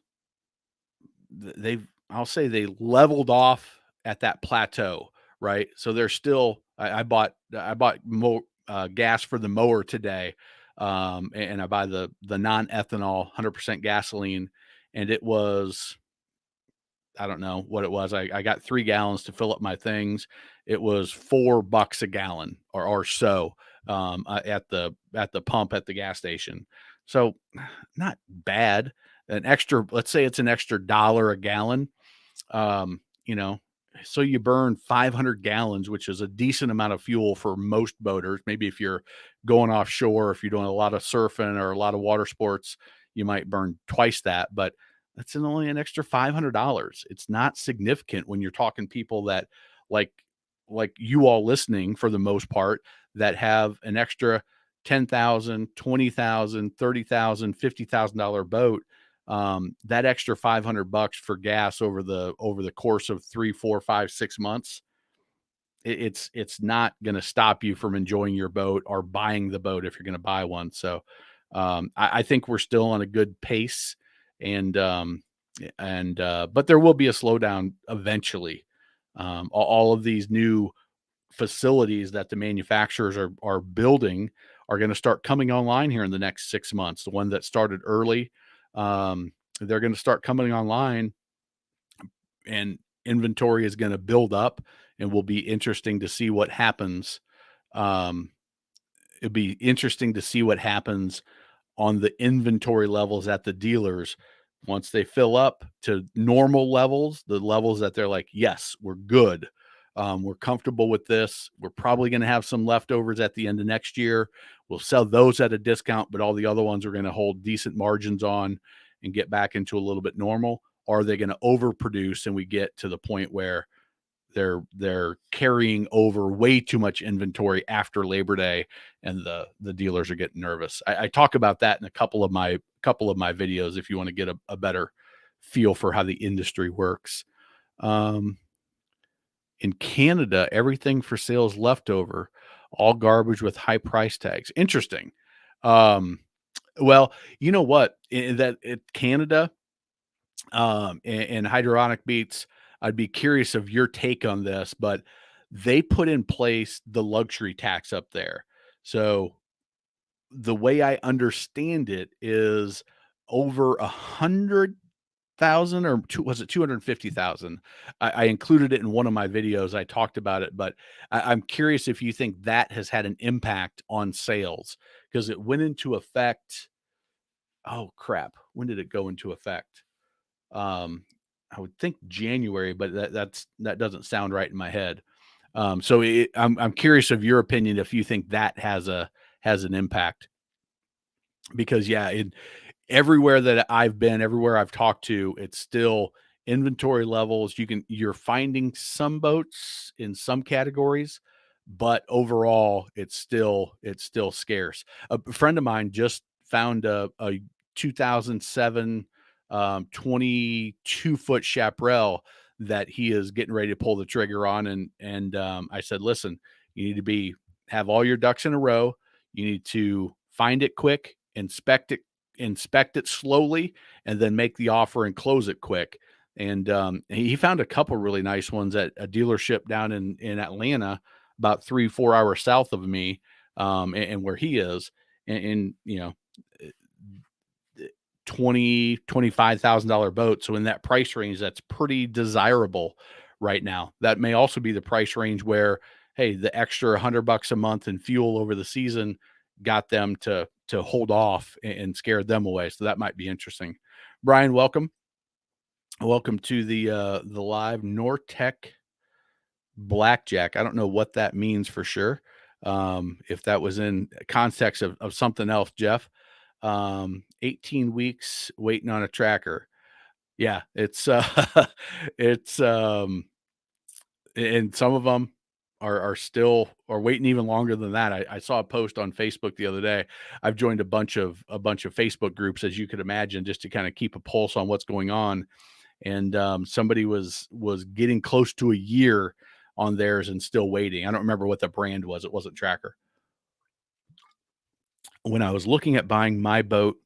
I'll say they leveled off at that plateau, right? So they're still, I bought gas for the mower today. and I buy the non-ethanol 100% gasoline, and it was, I don't know what it was. I got 3 gallons to fill up my things. It was $4 a gallon or so, at the pump at the gas station. So, not bad. An extra, let's say it's an extra dollar a gallon, you know, so you burn 500 gallons, which is a decent amount of fuel for most boaters. Maybe if you're going offshore, if you're doing a lot of surfing or a lot of water sports, you might burn twice that, but that's only an extra $500. It's not significant when you're talking people that like like you all listening for the most part that have an extra 10,000, 20,000, 30,000, $50,000 boat. That extra 500 bucks for gas over the course of 3, 4, 5, 6 months, it's not going to stop you from enjoying your boat or buying the boat if you're going to buy one. So I think we're still on a good pace, and but there will be a slowdown eventually. All of these new facilities that the manufacturers are building are going to start coming online here in the next 6 months. The one that started early, they're going to start coming online, and inventory is going to build up, and will be interesting to see what happens. Um, It'd be interesting to see what happens on the inventory levels at the dealers once they fill up to normal levels, the levels that they're like, yes, we're good. We're comfortable with this. We're probably going to have some leftovers at the end of next year. We'll sell those at a discount, but all the other ones are going to hold decent margins on and get back into a little bit normal. Or are they going to overproduce and we get to the point where they're carrying over way too much inventory after Labor Day, and the dealers are getting nervous. I talk about that in a couple of my videos if you want to get a better feel for how the industry works. Um, in Canada, everything for sale is leftover, all garbage with high price tags. Interesting. Um, well, you know what? In that Canada, and hydronic beats, I'd be curious of your take on this, but they put in place the luxury tax up there. So the way I understand it is over 100,000, or was it 250,000? I included it in one of my videos. I talked about it, but I'm curious if you think that has had an impact on sales, because it went into effect. Oh crap. When did it go into effect? Um, I would think January, but that doesn't sound right in my head. I'm curious of your opinion if you think that has an impact, because yeah, everywhere that I've been, everywhere I've talked to, it's still inventory levels. You're finding some boats in some categories, but overall, it's still scarce. A friend of mine just found a 2007 22-foot chaparral that he is getting ready to pull the trigger on, and I said, listen, you need to be have all your ducks in a row. You need to find it quick, inspect it slowly, and then make the offer and close it quick. And he found a couple really nice ones at a dealership down in Atlanta, about 3-4 hours south of me, and where he is, and you know, 25,000 boat. So in that price range, that's pretty desirable right now. That may also be the price range where, hey, the extra $100 a month in fuel over the season got them to hold off and scared them away. So that might be interesting. Brian, welcome to the live Nortec Blackjack. I don't know what that means for sure. If that was in context of something else, Jeff. 18 weeks waiting on a tracker. Yeah, it's it's and some of them are still are waiting even longer than that. I saw a post on Facebook the other day. I've joined a bunch of Facebook groups, as you could imagine, just to kind of keep a pulse on what's going on. And somebody was getting close to a year on theirs and still waiting. I don't remember what the brand was. It wasn't Tracker. When I was looking at buying my boat,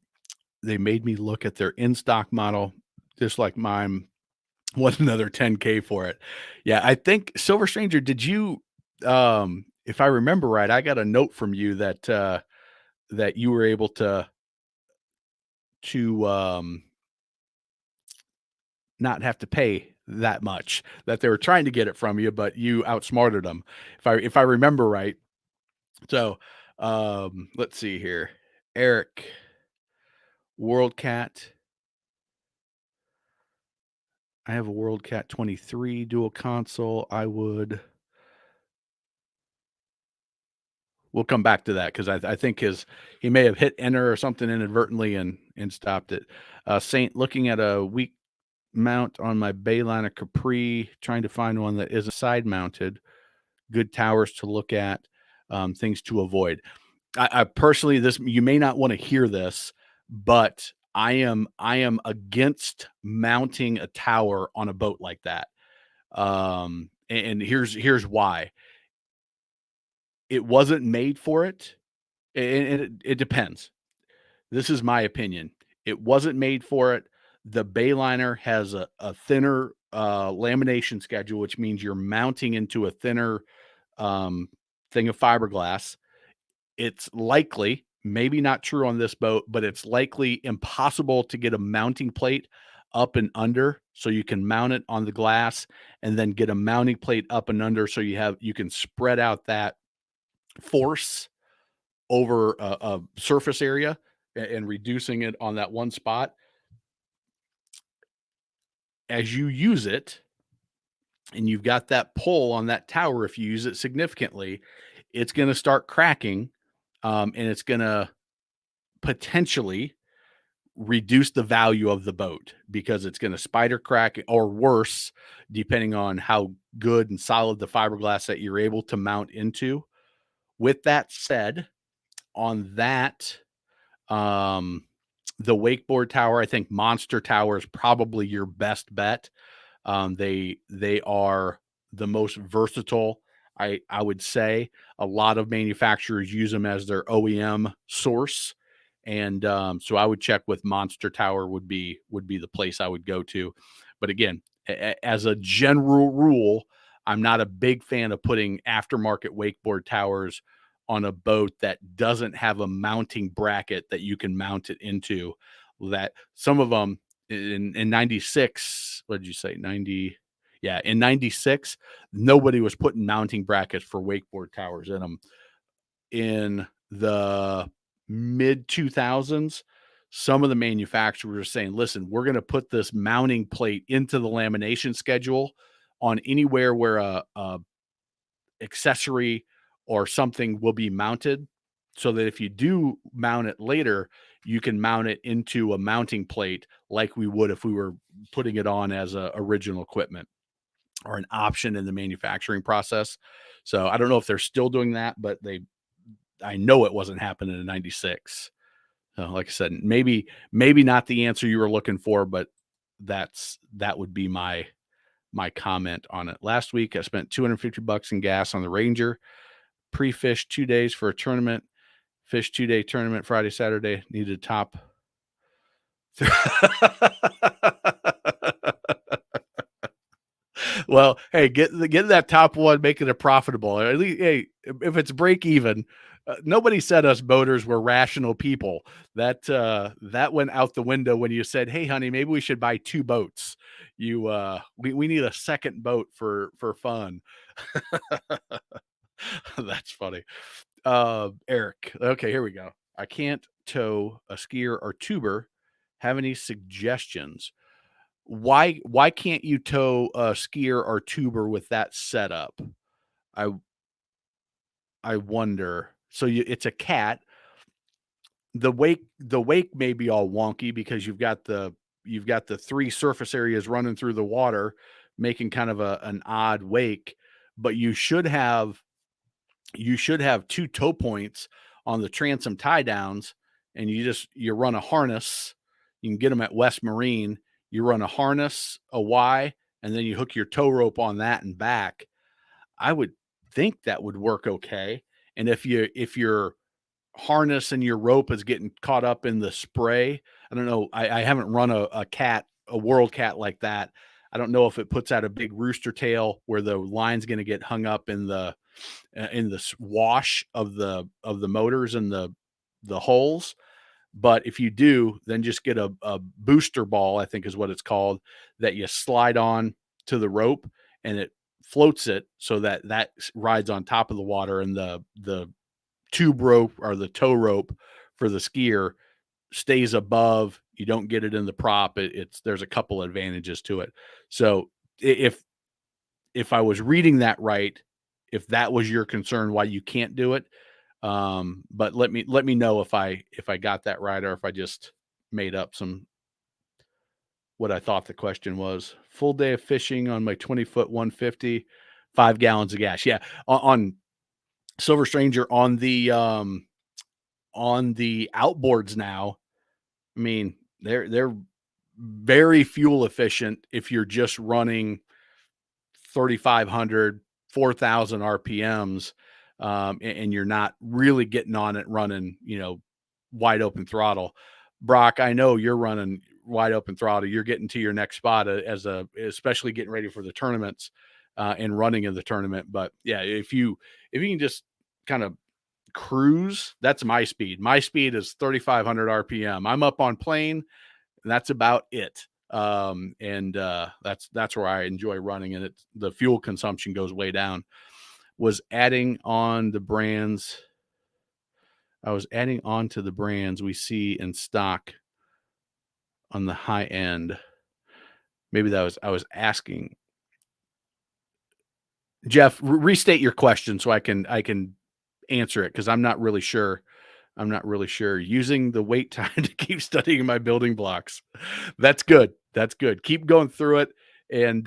they made me look at their in stock model, just like mine. What, another 10K for it. Yeah, I think Silver Stranger, did you if I remember right, I got a note from you that that you were able to not have to pay that much, that they were trying to get it from you, but you outsmarted them, if I remember right. So, let's see here. Eric, World Cat. I have a World Cat 23 dual console. We'll come back to that because I think he may have hit enter or something inadvertently and stopped it. Saint, looking at a weak mount on my Bayliner Capri, trying to find one that isn't side mounted. Good towers to look at, things to avoid. I personally, this you may not want to hear this, but I am against mounting a tower on a boat like that. And here's why. It wasn't made for it, and it depends. This is my opinion. It wasn't made for it. The Bayliner has a thinner lamination schedule, which means you're mounting into a thinner um, thing of fiberglass. It's likely, maybe not true on this boat, but it's likely impossible to get a mounting plate up and under so you can mount it on the glass and then get a mounting plate up and under so you can spread out that force over a surface area and reducing it on that one spot. As you use it and you've got that pull on that tower, if you use it significantly, it's going to start cracking, and it's going to potentially reduce the value of the boat because it's going to spider crack or worse, depending on how good and solid the fiberglass that you're able to mount into. With that said, on that, the wakeboard tower, I think Monster Tower is probably your best bet. They are the most versatile. I would say a lot of manufacturers use them as their OEM source, and so I would check with Monster Tower would be the place I would go to. But again, as a general rule, I'm not a big fan of putting aftermarket wakeboard towers on a boat that doesn't have a mounting bracket that you can mount it into. That some of them in 96, what did you say? 90, yeah, in 96, nobody was putting mounting brackets for wakeboard towers in them. In the mid 2000s, some of the manufacturers are saying, listen, we're going to put this mounting plate into the lamination schedule on anywhere where a accessory or something will be mounted, so that if you do mount it later, you can mount it into a mounting plate like we would if we were putting it on as a original equipment or an option in the manufacturing process. So I don't know if they're still doing that, but I know it wasn't happening in 96. So like I said, maybe not the answer you were looking for, but that would be my comment on it. Last week I spent $250 in gas on the Ranger. Pre-fished 2 days for a tournament. Fish 2-day tournament Friday, Saturday. Needed top. Well, hey, get that top one, make it a profitable. Or at least, hey, if it's break even, nobody said us boaters were rational people. That went out the window when you said, "Hey, honey, maybe we should buy two boats." We need a second boat for fun. That's funny. Eric. Okay, here we go. I can't tow a skier or tuber. Have any suggestions? Why can't you tow a skier or tuber with that setup? I I wonder. So it's a cat. The wake may be all wonky because you've got the three surface areas running through the water, making kind of an odd wake, but you should have two tow points on the transom tie downs, and you run a harness. You can get them at West Marine. You run a harness, a Y, and then you hook your tow rope on that and back. I would think that would work okay. And if your harness and your rope is getting caught up in the spray, I don't know. I haven't run a world cat like that. I don't know if it puts out a big rooster tail where the line's going to get hung up in the wash of the motors and the holes. But if you do, then just get a booster ball, I think is what it's called, that you slide on to the rope and it floats it so that that rides on top of the water, and the tube rope or the tow rope for the skier stays above. You don't get it in the prop. It's there's a couple advantages to it. So if I was reading that right, if that was your concern, why you can't do it, but let me know if I got that right or if I just made up some what I thought the question was. Full day of fishing on my 20-foot 150, 5 gallons of gas. Yeah, on Silver Stranger on the outboards now. I mean, they're very fuel efficient if you're just running 3,500, 4,000 RPMs, and you're not really getting on it running, wide open throttle. Brock, I know you're running wide open throttle. You're getting to your next spot especially getting ready for the tournaments and running in the tournament. But yeah, if you can just kind of cruise, that's my speed. My speed is 3,500 RPM. I'm up on plane, and that's about it. And that's where I enjoy running, and the fuel consumption goes way down. Was adding on the brands. I was adding on to the brands we see in stock on the high end. Maybe I was asking Jeff. Restate your question so I can answer it, because I'm not really sure. I'm not really sure. Using the wait time to keep studying my building blocks. That's good. That's good. Keep going through it, and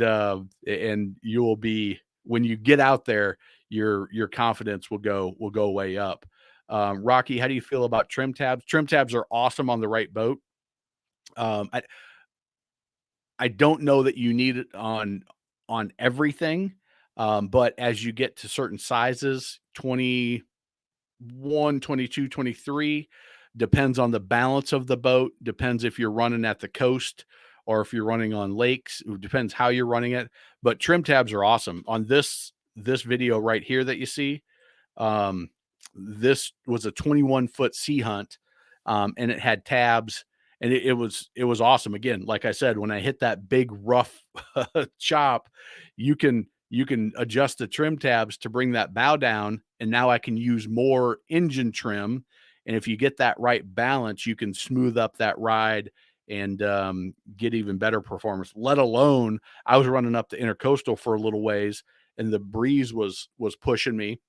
you will be, when you get out there, your confidence will go way up. Rocky, how do you feel about trim tabs? Trim tabs are awesome on the right boat. I don't know that you need it on everything, but as you get to certain sizes, 21, 22, 23, depends on the balance of the boat, depends if you're running at the coast or if you're running on lakes. It depends how you're running it, but trim tabs are awesome. On this video right here that you see, um, this was a 21-foot sea hunt, and it had tabs, and it was awesome. Again, like I said, when I hit that big rough chop, you can adjust the trim tabs to bring that bow down, and now I can use more engine trim. And if you get that right balance, you can smooth up that ride and get even better performance. Let alone, I was running up the intercoastal for a little ways, and the breeze was pushing me.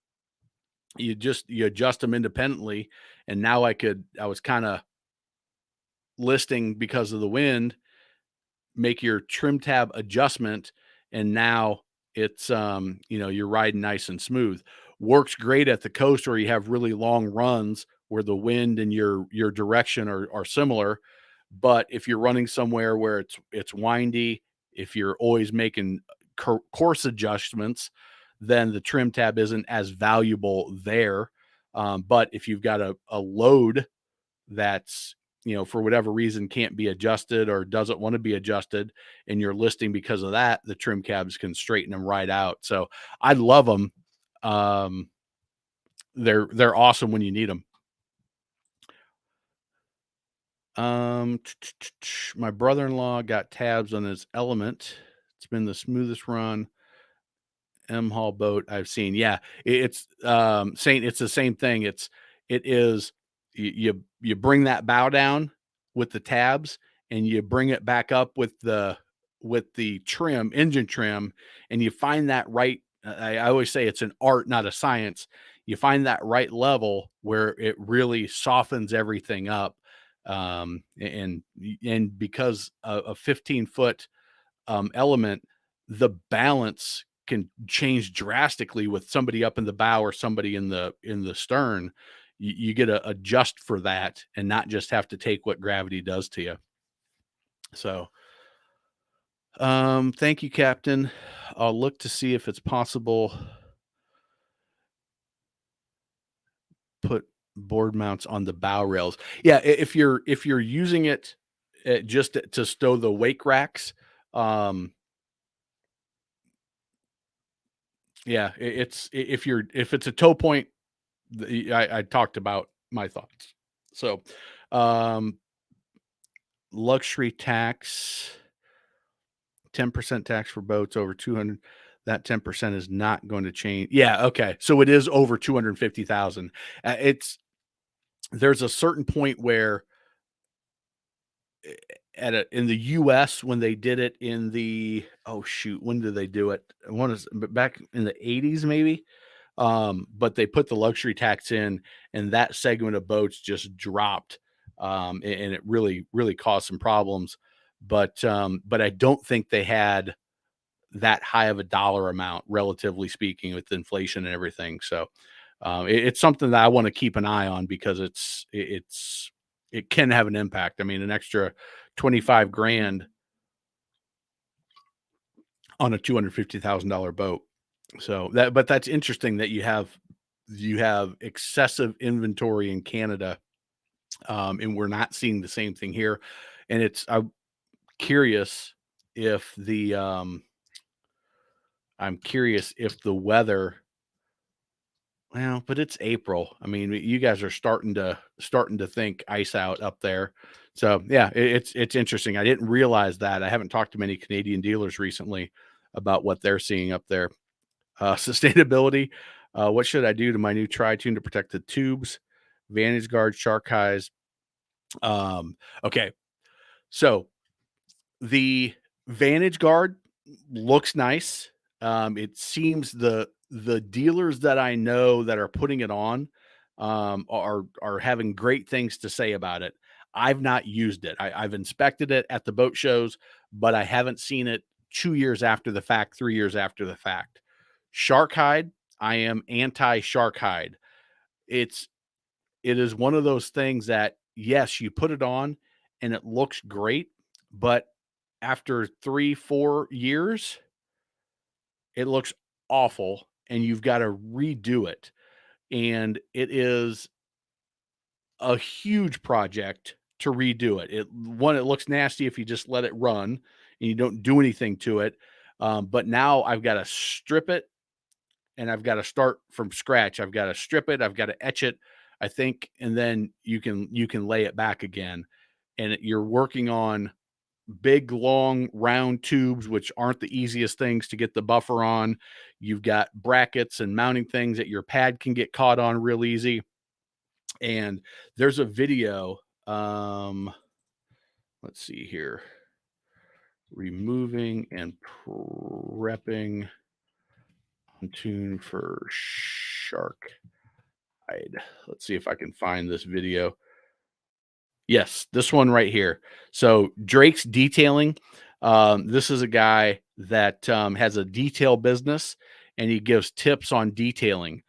You adjust them independently, and now I was kind of listing because of the wind, make your trim tab adjustment, and now it's you're riding nice and smooth. Works great at the coast where you have really long runs where the wind and your direction are similar. But if you're running somewhere where it's windy, if you're always making course adjustments, then the trim tab isn't as valuable there. But if you've got a load that's, for whatever reason can't be adjusted or doesn't want to be adjusted, and you're listing because of that, the trim cabs can straighten them right out. So I love them. Um, they're awesome when you need them. My brother-in-law got tabs on his Element. It's been the smoothest run M Hall boat I've seen. Yeah, it's saying it's the same thing. It is you bring that bow down with the tabs, and you bring it back up with the trim, engine trim, and you find that right. I always say it's an art, not a science. You find that right level where it really softens everything up. And because a 15-foot Element, the balance can change drastically with somebody up in the bow or somebody in the stern. You get to adjust for that and not just have to take what gravity does to you. So, thank you, Captain. I'll look to see if it's possible put board mounts on the bow rails. Yeah, if you're using it just to stow the wake racks, um, yeah, if it's a tow point, I talked about my thoughts. So, um, luxury tax, 10% tax for boats over 200. That 10% is not going to change. Yeah, okay. So it is over 250,000. It's there's a certain point where in the US when they did it in the oh shoot, when did they do it? One is back in the 80s maybe. But they put the luxury tax in, and that segment of boats just dropped, and it really caused some problems. But I don't think they had that high of a dollar amount, relatively speaking, with inflation and everything. So it's something that I want to keep an eye on because it can have an impact. I mean, an extra 25 grand on a $250,000 boat. So but that's interesting that you have excessive inventory in Canada, and we're not seeing the same thing here. And I'm curious if the weather. Well, but it's April. I mean, you guys are starting to think ice out up there. So yeah, it's interesting. I didn't realize that. I haven't talked to many Canadian dealers recently about what they're seeing up there. Sustainability. What should I do to my new tri-tune to protect the tubes, Vantage Guard, shark eyes? Okay, so the Vantage Guard looks nice. It seems the dealers that I know that are putting it on are having great things to say about it. I've not used it. I've inspected it at the boat shows, but I haven't seen it 2 years after the fact, 3 years after the fact. Shark hide, I am anti shark hide. It's it is one of those things that yes, you put it on and it looks great, but after 3, 4 years, it looks awful and you've got to redo it. And it is a huge project to redo it. It looks nasty if you just let it run and you don't do anything to it. But now I've got to strip it and I've got to start from scratch. I've got to strip it, I've got to etch it, I think, and then you can lay it back again. And you're working on big, long, round tubes, which aren't the easiest things to get the buffer on. You've got brackets and mounting things that your pad can get caught on real easy. And there's a video. Let's see here. Removing and prepping tune for shark hide. Let's see if I can find this video. Yes, this one right here. So Drake's Detailing. This is a guy that has a detail business and he gives tips on detailing.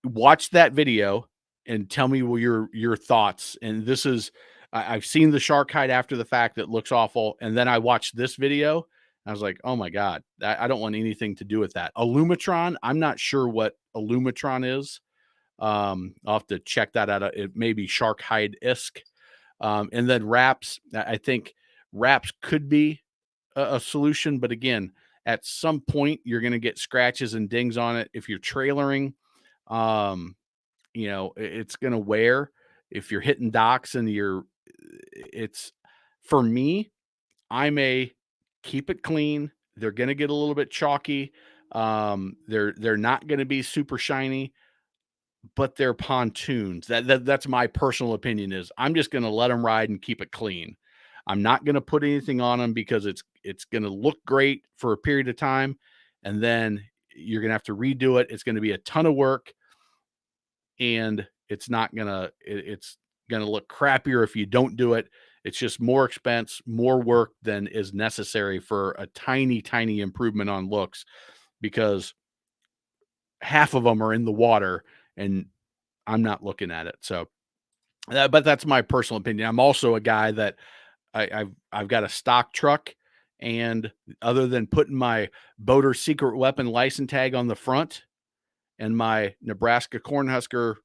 Watch that video and tell me your thoughts. And this is I've seen the shark hide after the fact that looks awful, and then I watched this video. I was like, oh my god, I don't want anything to do with that. Alumatron. I'm not sure what Alumatron is. I'll have to check that out. It may be shark hide isk. And then wraps. I think wraps could be a solution, but again, at some point you're going to get scratches and dings on it if you're trailering. Um, it's going to wear if you're hitting docks and it's for me, I may keep it clean. They're going to get a little bit chalky. They're not going to be super shiny, but they're pontoons. That's my personal opinion is I'm just going to let them ride and keep it clean. I'm not going to put anything on them because it's going to look great for a period of time and then you're going to have to redo it. It's going to be a ton of work and it's going to look crappier if you don't do it. It's just more expense, more work than is necessary for a tiny improvement on looks because half of them are in the water and I'm not looking at it. So, but that's my personal opinion. I'm also a guy that I've got a stock truck, and other than putting my Boater secret weapon license tag on the front and my Nebraska Cornhusker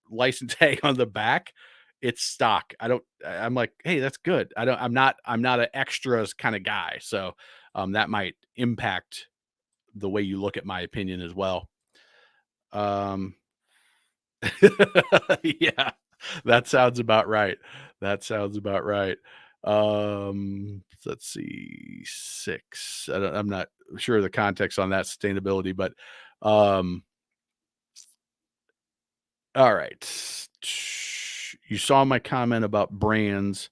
license tag on the back, it's stock. I'm like, hey, that's good. I'm not an extras kind of guy. So that might impact the way you look at my opinion as well. Um, yeah. That sounds about right. That sounds about right. Let's see, 6. I'm not sure of the context on that sustainability, but, um, all right. You saw my comment about brands,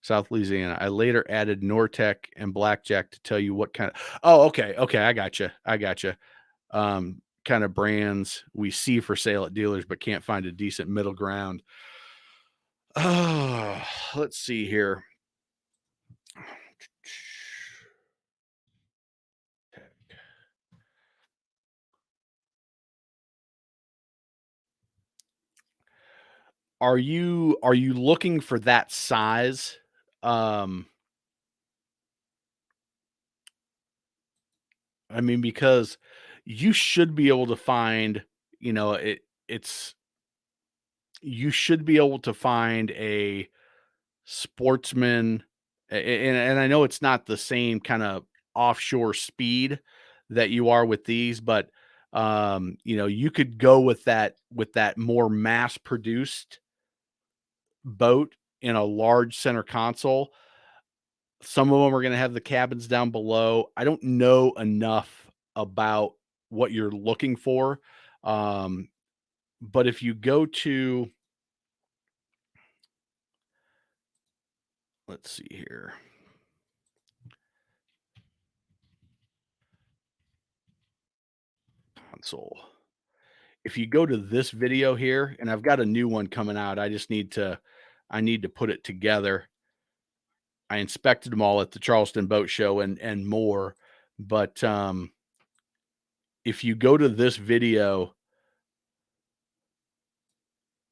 South Louisiana. I later added Nortec and Blackjack to tell you what kind of. Oh, okay, okay, I gotcha, I gotcha. Kind of brands we see for sale at dealers but can't find a decent middle ground. Oh, let's see here. Are you looking for that size? Um, I mean, because you should be able to find, it's you should be able to find a sportsman, and I know it's not the same kind of offshore speed that you are with these, but you could go with that more mass produced boat in a large center console. Some of them are gonna have the cabins down below. I don't know enough about what you're looking for, um, but if you go to, let's see here, console. If you go to this video here, and I've got a new one coming out, I need to put it together. I inspected them all at the Charleston Boat Show and more, but, if you go to this video,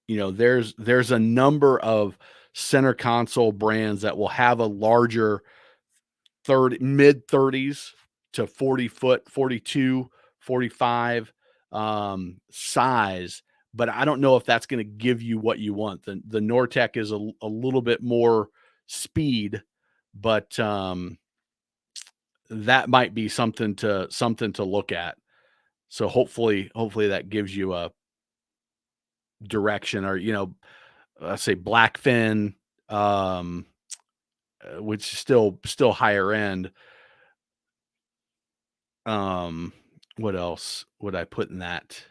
there's a number of center console brands that will have a larger 30 mid 30s to 40-foot, 42, 45 size, but I don't know if that's going to give you what you want. The Nortec is a little bit more speed, but that might be something to look at. So hopefully that gives you a direction, or let's say Blackfin, um, which is still higher end. Um, what else would I put in that?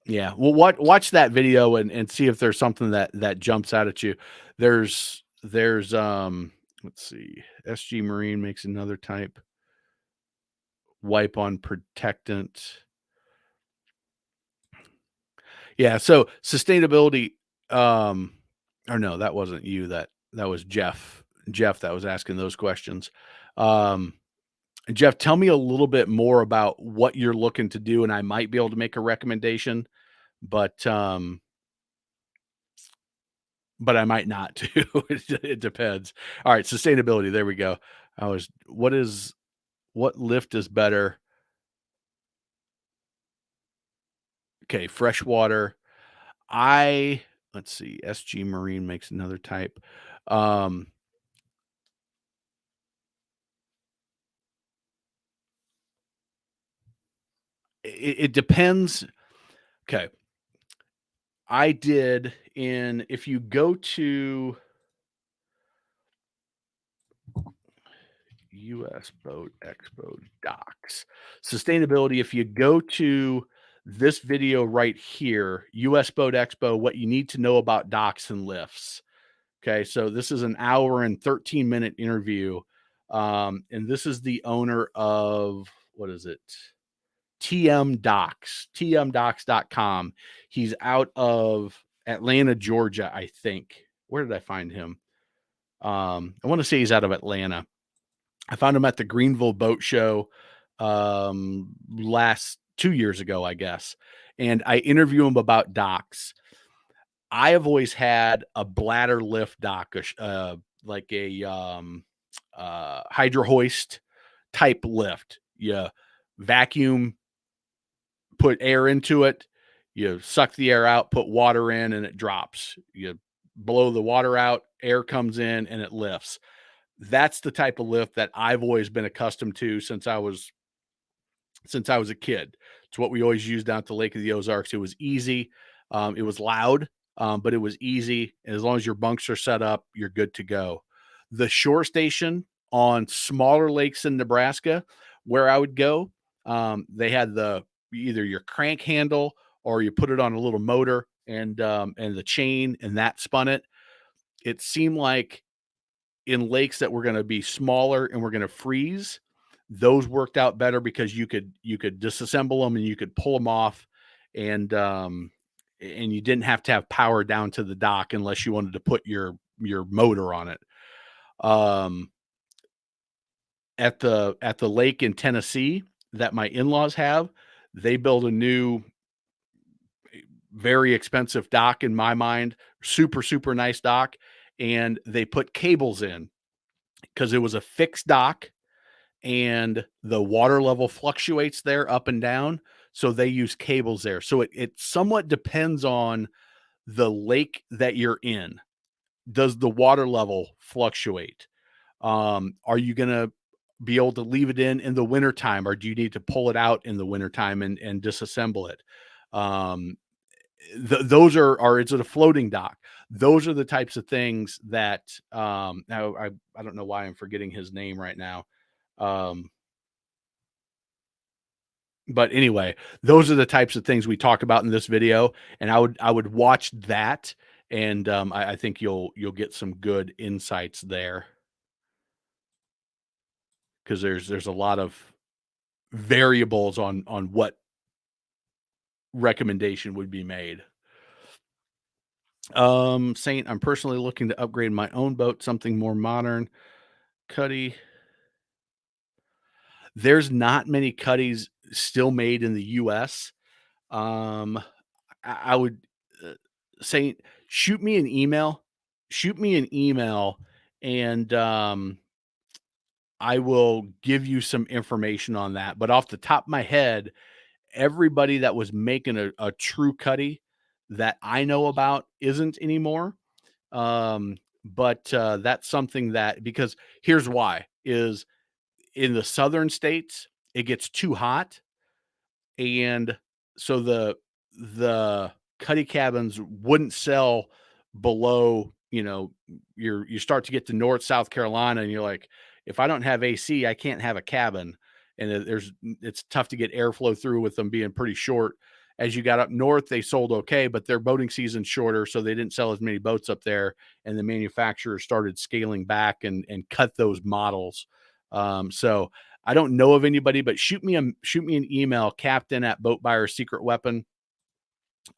Yeah, well, watch that video and see if there's something that jumps out at you. There's let's see, SG Marine makes another type, wipe on protectant. Yeah, so sustainability, um, or no, that wasn't you, that was Jeff that was asking those questions. Um, Jeff, tell me a little bit more about what you're looking to do, and I might be able to make a recommendation, but, but I might not too. It depends. All right, sustainability, there we go. What lift is better? Okay, freshwater. I let's see, SG Marine makes another type. Um, it depends. Okay, I did in if you go to US Boat Expo docs, sustainability, if you go to this video right here, US Boat Expo, what you need to know about docks and lifts. Okay, so this is an hour and 13-minute interview. And this is the owner of, what is it? TM Docs, tmdocs.com. He's out of Atlanta, Georgia, I think. Where did I find him? I want to say he's out of Atlanta. I found him at the Greenville Boat Show last 2 years ago, I guess. And I interview him about docks. I have always had a bladder lift dock, like a hydro hoist type lift. You vacuum, put air into it, you suck the air out, put water in, and it drops. You blow the water out, air comes in, and it lifts. That's the type of lift that I've always been accustomed to since I was a kid. It's what we always used down at the Lake of the Ozarks. It was easy. It was loud, but it was easy. As long as your bunks are set up, you're good to go. The shore station on smaller lakes in Nebraska, where I would go, they had the either your crank handle or you put it on a little motor and the chain and that spun it. It seemed like in lakes that were going to be smaller and were going to freeze, those worked out better because you could disassemble them and you could pull them off, and you didn't have to have power down to the dock unless you wanted to put your motor on it. Um, at the lake in Tennessee that my in-laws have, they built a new, very expensive dock in my mind, super super nice dock, and they put cables in because it was a fixed dock and the water level fluctuates there up and down. So they use cables there. So it somewhat depends on the lake that you're in. Does the water level fluctuate? Are you going to be able to leave it in the wintertime, or do you need to pull it out in the wintertime and disassemble it? Um, those are is it a floating dock? Those are the types of things that now I don't know why I'm forgetting his name right now. Um, but anyway, those are the types of things we talk about in this video, and I would watch that, and I think you'll get some good insights there because there's a lot of variables on what recommendation would be made. Saint, I'm personally looking to upgrade my own boat, something more modern. Cuddy, there's not many cuddies still made in the U.S. Um, I would Saint, shoot me an email. Shoot me an email, and I will give you some information on that. But off the top of my head, everybody that was making a true cuddy that I know about isn't anymore. But that's something that, because here's why is in the southern states, it gets too hot, and so the cuddy cabins wouldn't sell below, you start to get to North South Carolina and you're like, if I don't have AC, I can't have a cabin. And it's tough to get airflow through with them being pretty short. As you got up north, they sold okay, but their boating season's shorter, so they didn't sell as many boats up there. And the manufacturers started scaling back and cut those models. So I don't know of anybody, but shoot me an email, captain at Boat Buyer's Secret Weapon,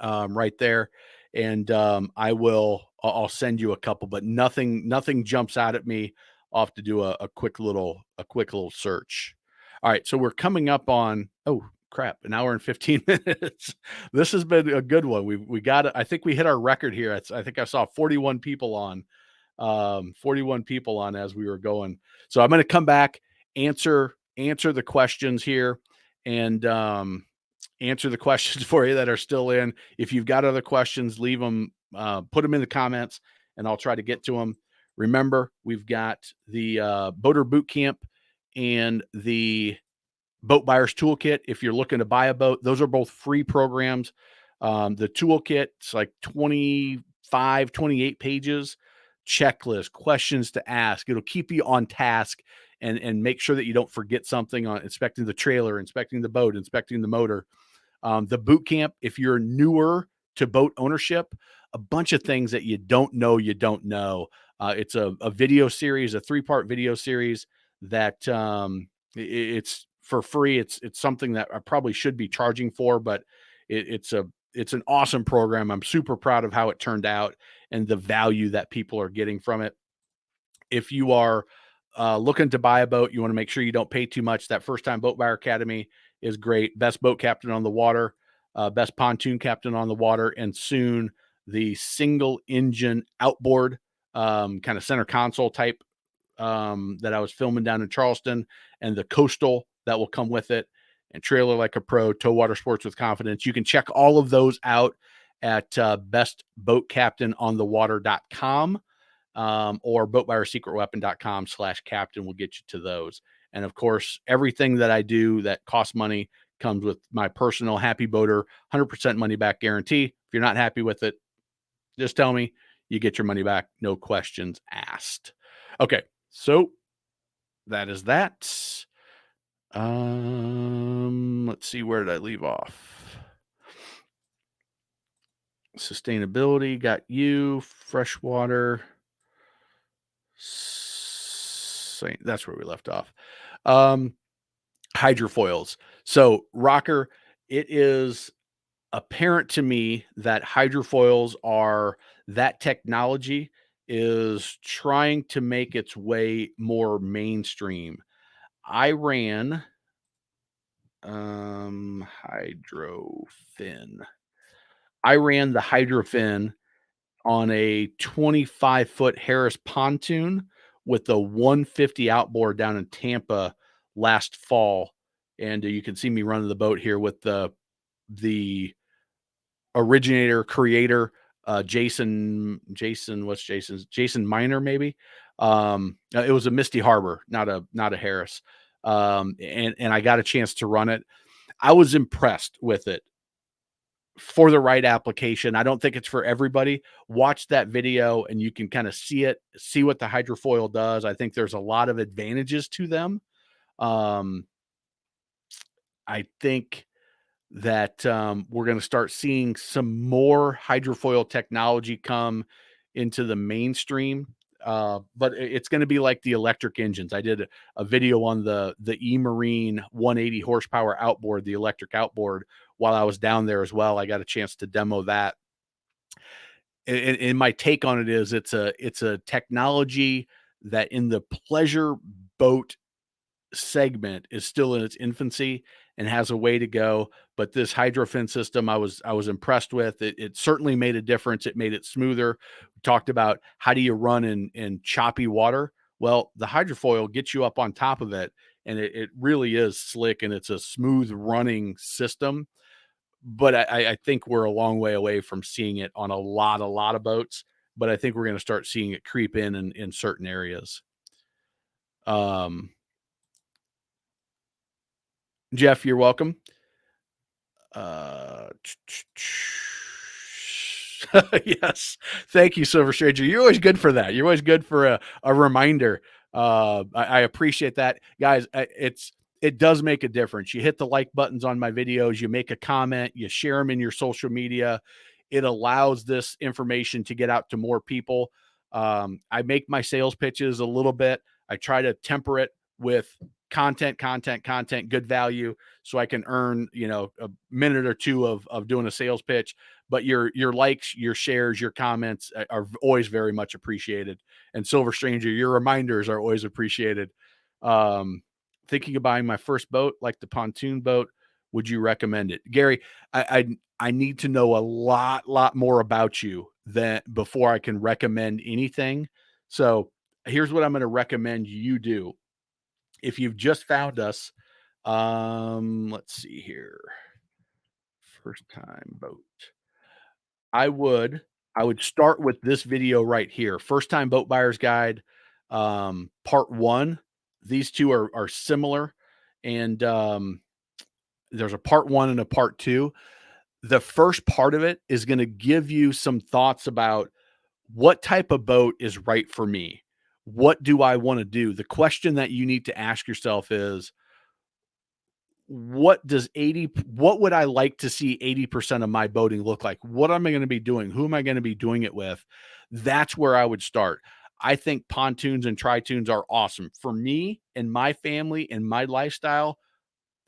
right there, and I'll send you a couple, but nothing jumps out at me. I'll have to do a quick little search. All right, so we're coming up on, oh crap, an hour and 15 minutes. This has been a good one. We got it. I think we hit our record here. I think I saw 41 people on, 41 people on as we were going. So I'm going to come back, answer the questions here, and answer the questions for you that are still in. If you've got other questions, leave them, put them in the comments, and I'll try to get to them. Remember, we've got the Boater Boot Camp and the Boat Buyer's Toolkit. If you're looking to buy a boat, those are both free programs. The toolkit, it's like 25, 28 pages, checklist, questions to ask. It'll keep you on task and make sure that you don't forget something on inspecting the trailer, inspecting the boat, inspecting the motor. The boot camp, if you're newer to boat ownership, a bunch of things that you don't know, you don't know. It's a video series, a 3-part video series that it's for free. It's something that I probably should be charging for, but it's an awesome program. I'm super proud of how it turned out and the value that people are getting from it. If you are looking to buy a boat, you want to make sure you don't pay too much. That First Time Boat Buyer Academy is great. Best boat captain on the water, best pontoon captain on the water, and soon the single engine outboard, kind of center console type, that I was filming down in Charleston, and the coastal that will come with it, and Trailer Like a Pro, Tow Water Sports with Confidence. You can check all of those out at bestboatcaptainonthewater.com. Or boatbuyersecretweapon.com/captain will get you to those. And of course, everything that I do that costs money comes with my personal Happy Boater 100% money back guarantee. If you're not happy with it, just tell me. You get your money back. No questions asked. Okay. So that is that. Let's see. Where did I leave off? Sustainability got you. Freshwater. That's where we left off. Hydrofoils. So, Rocker, it is apparent to me that hydrofoils are that technology is trying to make its way more mainstream. I ran hydrofin. I ran the hydrofin on a 25-foot Harris pontoon with a 150 outboard down in Tampa last fall, and you can see me running the boat here with the originator, creator, Jason, what's Jason Miner, maybe. It was a Misty Harbor, not a Harris. And I got a chance to run it. I was impressed with it for the right application. I don't think it's for everybody. Watch that video and you can kind of see what the hydrofoil does. I think there's a lot of advantages to them. I think that we're going to start seeing some more hydrofoil technology come into the mainstream. But it's going to be like the electric engines. I did a video on the E-Marine 180 horsepower outboard, the electric outboard, while I was down there as well. I got a chance to demo that. And my take on it is it's a technology that in the pleasure boat segment is still in its infancy and has a way to go. But this hydrofin system, I was impressed with. It certainly made a difference. It made it smoother. We talked about how do you run in choppy water. Well, the hydrofoil gets you up on top of it, and it really is slick, and it's a smooth running system. But I think we're a long way away from seeing it on a lot of boats. But I think we're going to start seeing it creep in certain areas. Jeff, you're welcome. Yes. Thank you, Silver Stranger. You're always good for that. You're always good for a reminder. I appreciate that. Guys, it does make a difference. You hit the like buttons on my videos, you make a comment, you share them in your social media. It allows this information to get out to more people. I make my sales pitches a little bit. I try to temper it with content, good value, so I can earn, a minute or two of doing a sales pitch. But your likes, your shares, your comments are always very much appreciated. And Silver Stranger, your reminders are always appreciated. Thinking of buying my first boat, like the pontoon boat. Would you recommend it? Gary, I need to know a lot more about you than before I can recommend anything. So here's what I'm going to recommend you do. If you've just found us, let's see here. First time boat. I would start with this video right here. First time boat buyer's guide, part 1. These two are similar, and there's a part 1 and a part 2. The first part of it is going to give you some thoughts about what type of boat is right for me. What do I want to do? The question that you need to ask yourself is, what would I like to see 80% of my boating look like? What am I going to be doing? Who am I going to be doing it with? That's where I would start. I think pontoons and tritoons are awesome. For me and my family and my lifestyle,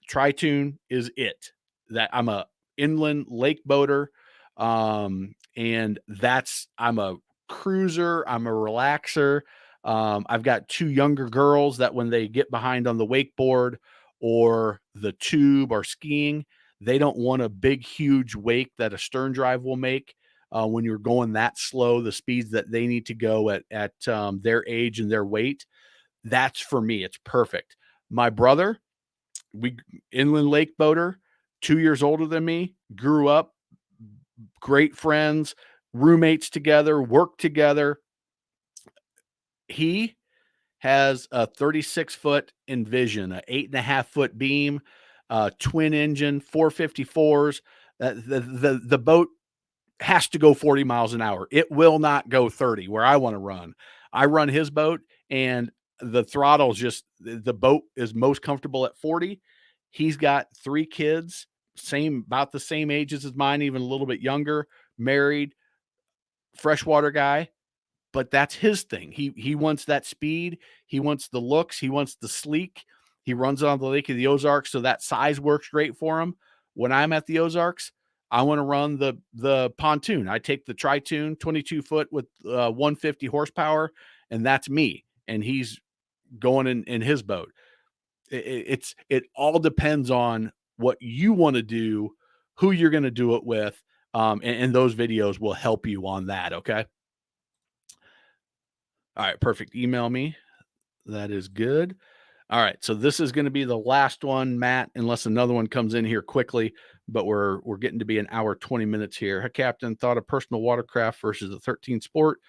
tritoon is it. That I'm a inland lake boater. And I'm a cruiser. I'm a relaxer. I've got 2 younger girls that when they get behind on the wakeboard or the tube or skiing, they don't want a big, huge wake that a stern drive will make. When you're going that slow, the speeds that they need to go at their age and their weight, that's for me. It's perfect. My brother, inland lake boater, 2 years older than me, grew up, great friends, roommates together, worked together. He has a 36-foot Envision, a 8.5-foot beam, twin engine, 454s. The boat has to go 40 miles an hour. It will not go 30 where I want to run. I run his boat, and the throttle's just the boat is most comfortable at 40. He's got 3 kids, same about the same ages as mine, even a little bit younger, married, freshwater guy, but that's his thing. He wants that speed, he wants the looks, he wants the sleek. He runs on the Lake of the Ozarks, so that size works great for him. When I'm at the Ozarks, I want to run the pontoon. I take the Tri-Tune 22 foot with 150 horsepower, and that's me. And he's going in his boat. It all depends on what you want to do, who you're going to do it with, and those videos will help you on that. Okay. All right, perfect. Email me. That is good. All right, so this is going to be the last one, Matt, unless another one comes in here quickly. But we're getting to be an hour 20 minutes here. Hey, Captain, thought a personal watercraft versus a 13 sport.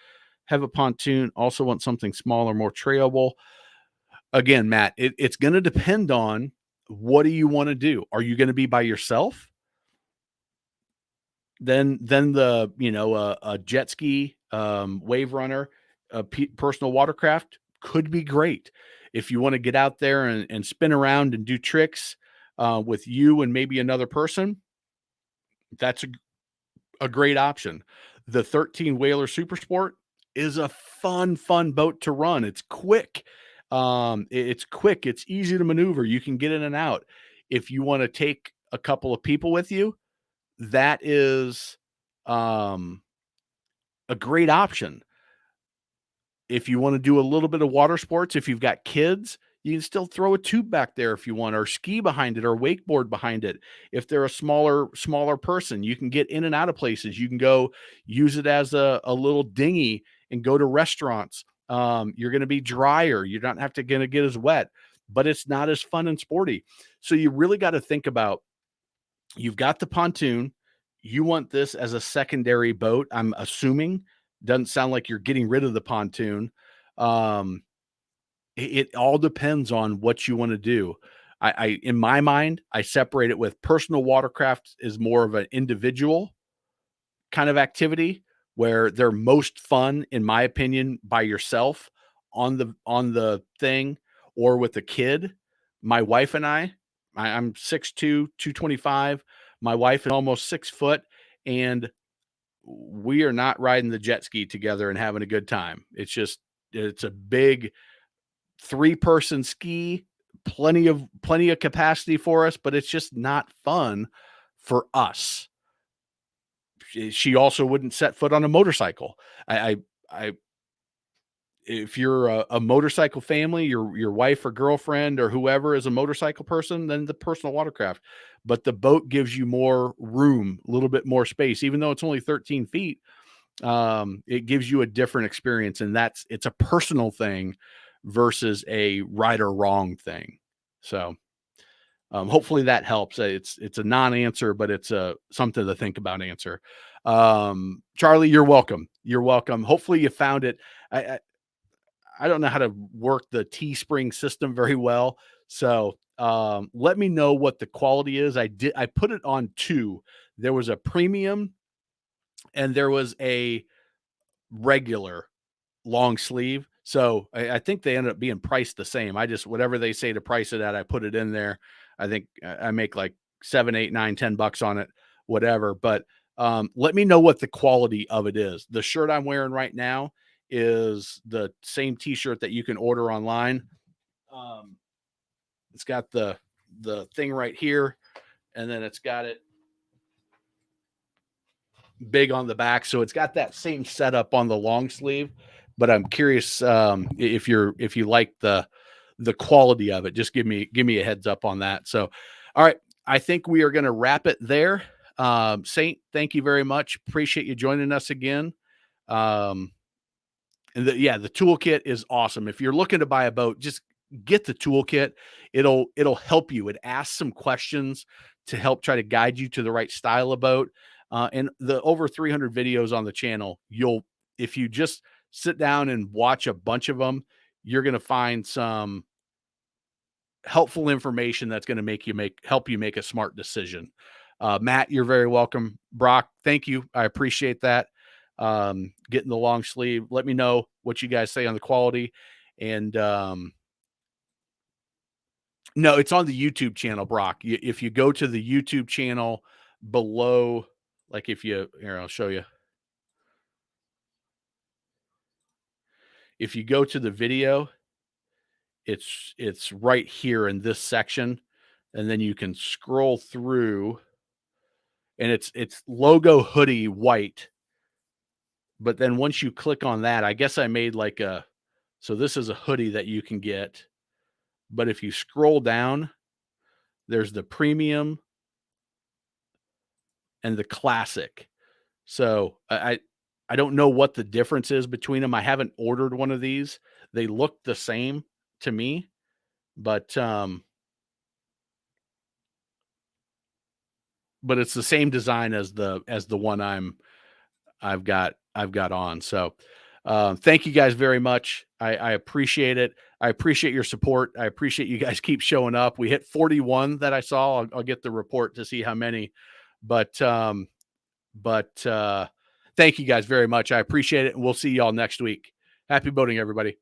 Have a pontoon. Also want something smaller, more trailable. Again, Matt, it's going to depend on what do you want to do. Are you going to be by yourself? Then a jet ski, wave runner, personal watercraft could be great. If you want to get out there and spin around and do tricks with you and maybe another person, that's a great option. The 13 Whaler Super Sport is a fun boat to run. It's quick. It's quick. It's easy to maneuver. You can get in and out. If you want to take a couple of people with you, that is a great option. If you want to do a little bit of water sports, if you've got kids, you can still throw a tube back there if you want, or ski behind it, or wakeboard behind it. If they're a smaller person, you can get in and out of places. You can go use it as a little dinghy and go to restaurants. You're going to be drier. You're not have to gonna get as wet, but it's not as fun and sporty. So you really got to think about, you've got the pontoon. You want this as a secondary boat, I'm assuming. Doesn't sound like you're getting rid of the pontoon. Um, it all depends on what you want to do. In my mind, I separate it with personal watercraft is more of an individual kind of activity where they're most fun, in my opinion, by yourself on the thing or with a kid. My wife and I'm 6'2", 225. My wife is almost 6 foot, and we are not riding the jet ski together and having a good time. It's a big 3-person ski, plenty of capacity for us, but it's just not fun for us. She also wouldn't set foot on a motorcycle. I if you're a motorcycle family, your wife or girlfriend or whoever is a motorcycle person, then the personal watercraft. But the boat gives you more room, a little bit more space, even though it's only 13 feet. It gives you a different experience, and it's a personal thing versus a right or wrong thing. So hopefully that helps. It's a non-answer, but it's a something to think about answer. Charlie, you're welcome. You're welcome. Hopefully you found it. I don't know how to work the Teespring system very well. So let me know what the quality is. I put it on 2. There was a premium and there was a regular long sleeve. So I think they ended up being priced the same. I just, whatever they say to price it at, I put it in there. I think I make like 7, 8, 9, $10 on it, whatever. But let me know what the quality of it is. The shirt I'm wearing right now is the same t-shirt that you can order online. It's got the thing right here, and then it's got it big on the back. So it's got that same setup on the long sleeve, but I'm curious if you like the quality of it. Just give me a heads up on that. So, all right, I think we are going to wrap it there. Saint, thank you very much. Appreciate you joining us again. And the toolkit is awesome. If you're looking to buy a boat, just get the toolkit. It'll help you. It asks some questions to help try to guide you to the right style of boat. And the over 300 videos on the channel, if you just sit down and watch a bunch of them, you're going to find some helpful information that's going to help you make a smart decision. Matt, you're very welcome. Brock, thank you. I appreciate that. Getting the long sleeve. Let me know what you guys say on the quality. And no, it's on the YouTube channel, Brock. If you go to the YouTube channel below, like if you here, I'll show you. If you go to the video, it's right here in this section, and then you can scroll through, and it's logo hoodie white. But then once you click on that, I guess I made like a so this is a hoodie that you can get. But if you scroll down, there's the premium and the classic. So I don't know what the difference is between them. I haven't ordered one of these. They look the same to me, but it's the same design as the one I've got on. So thank you guys very much. I appreciate it. I appreciate your support. I appreciate you guys keep showing up. We hit 41 that I saw. I'll get the report to see how many, but thank you guys very much. I appreciate it. And we'll see y'all next week. Happy boating, everybody.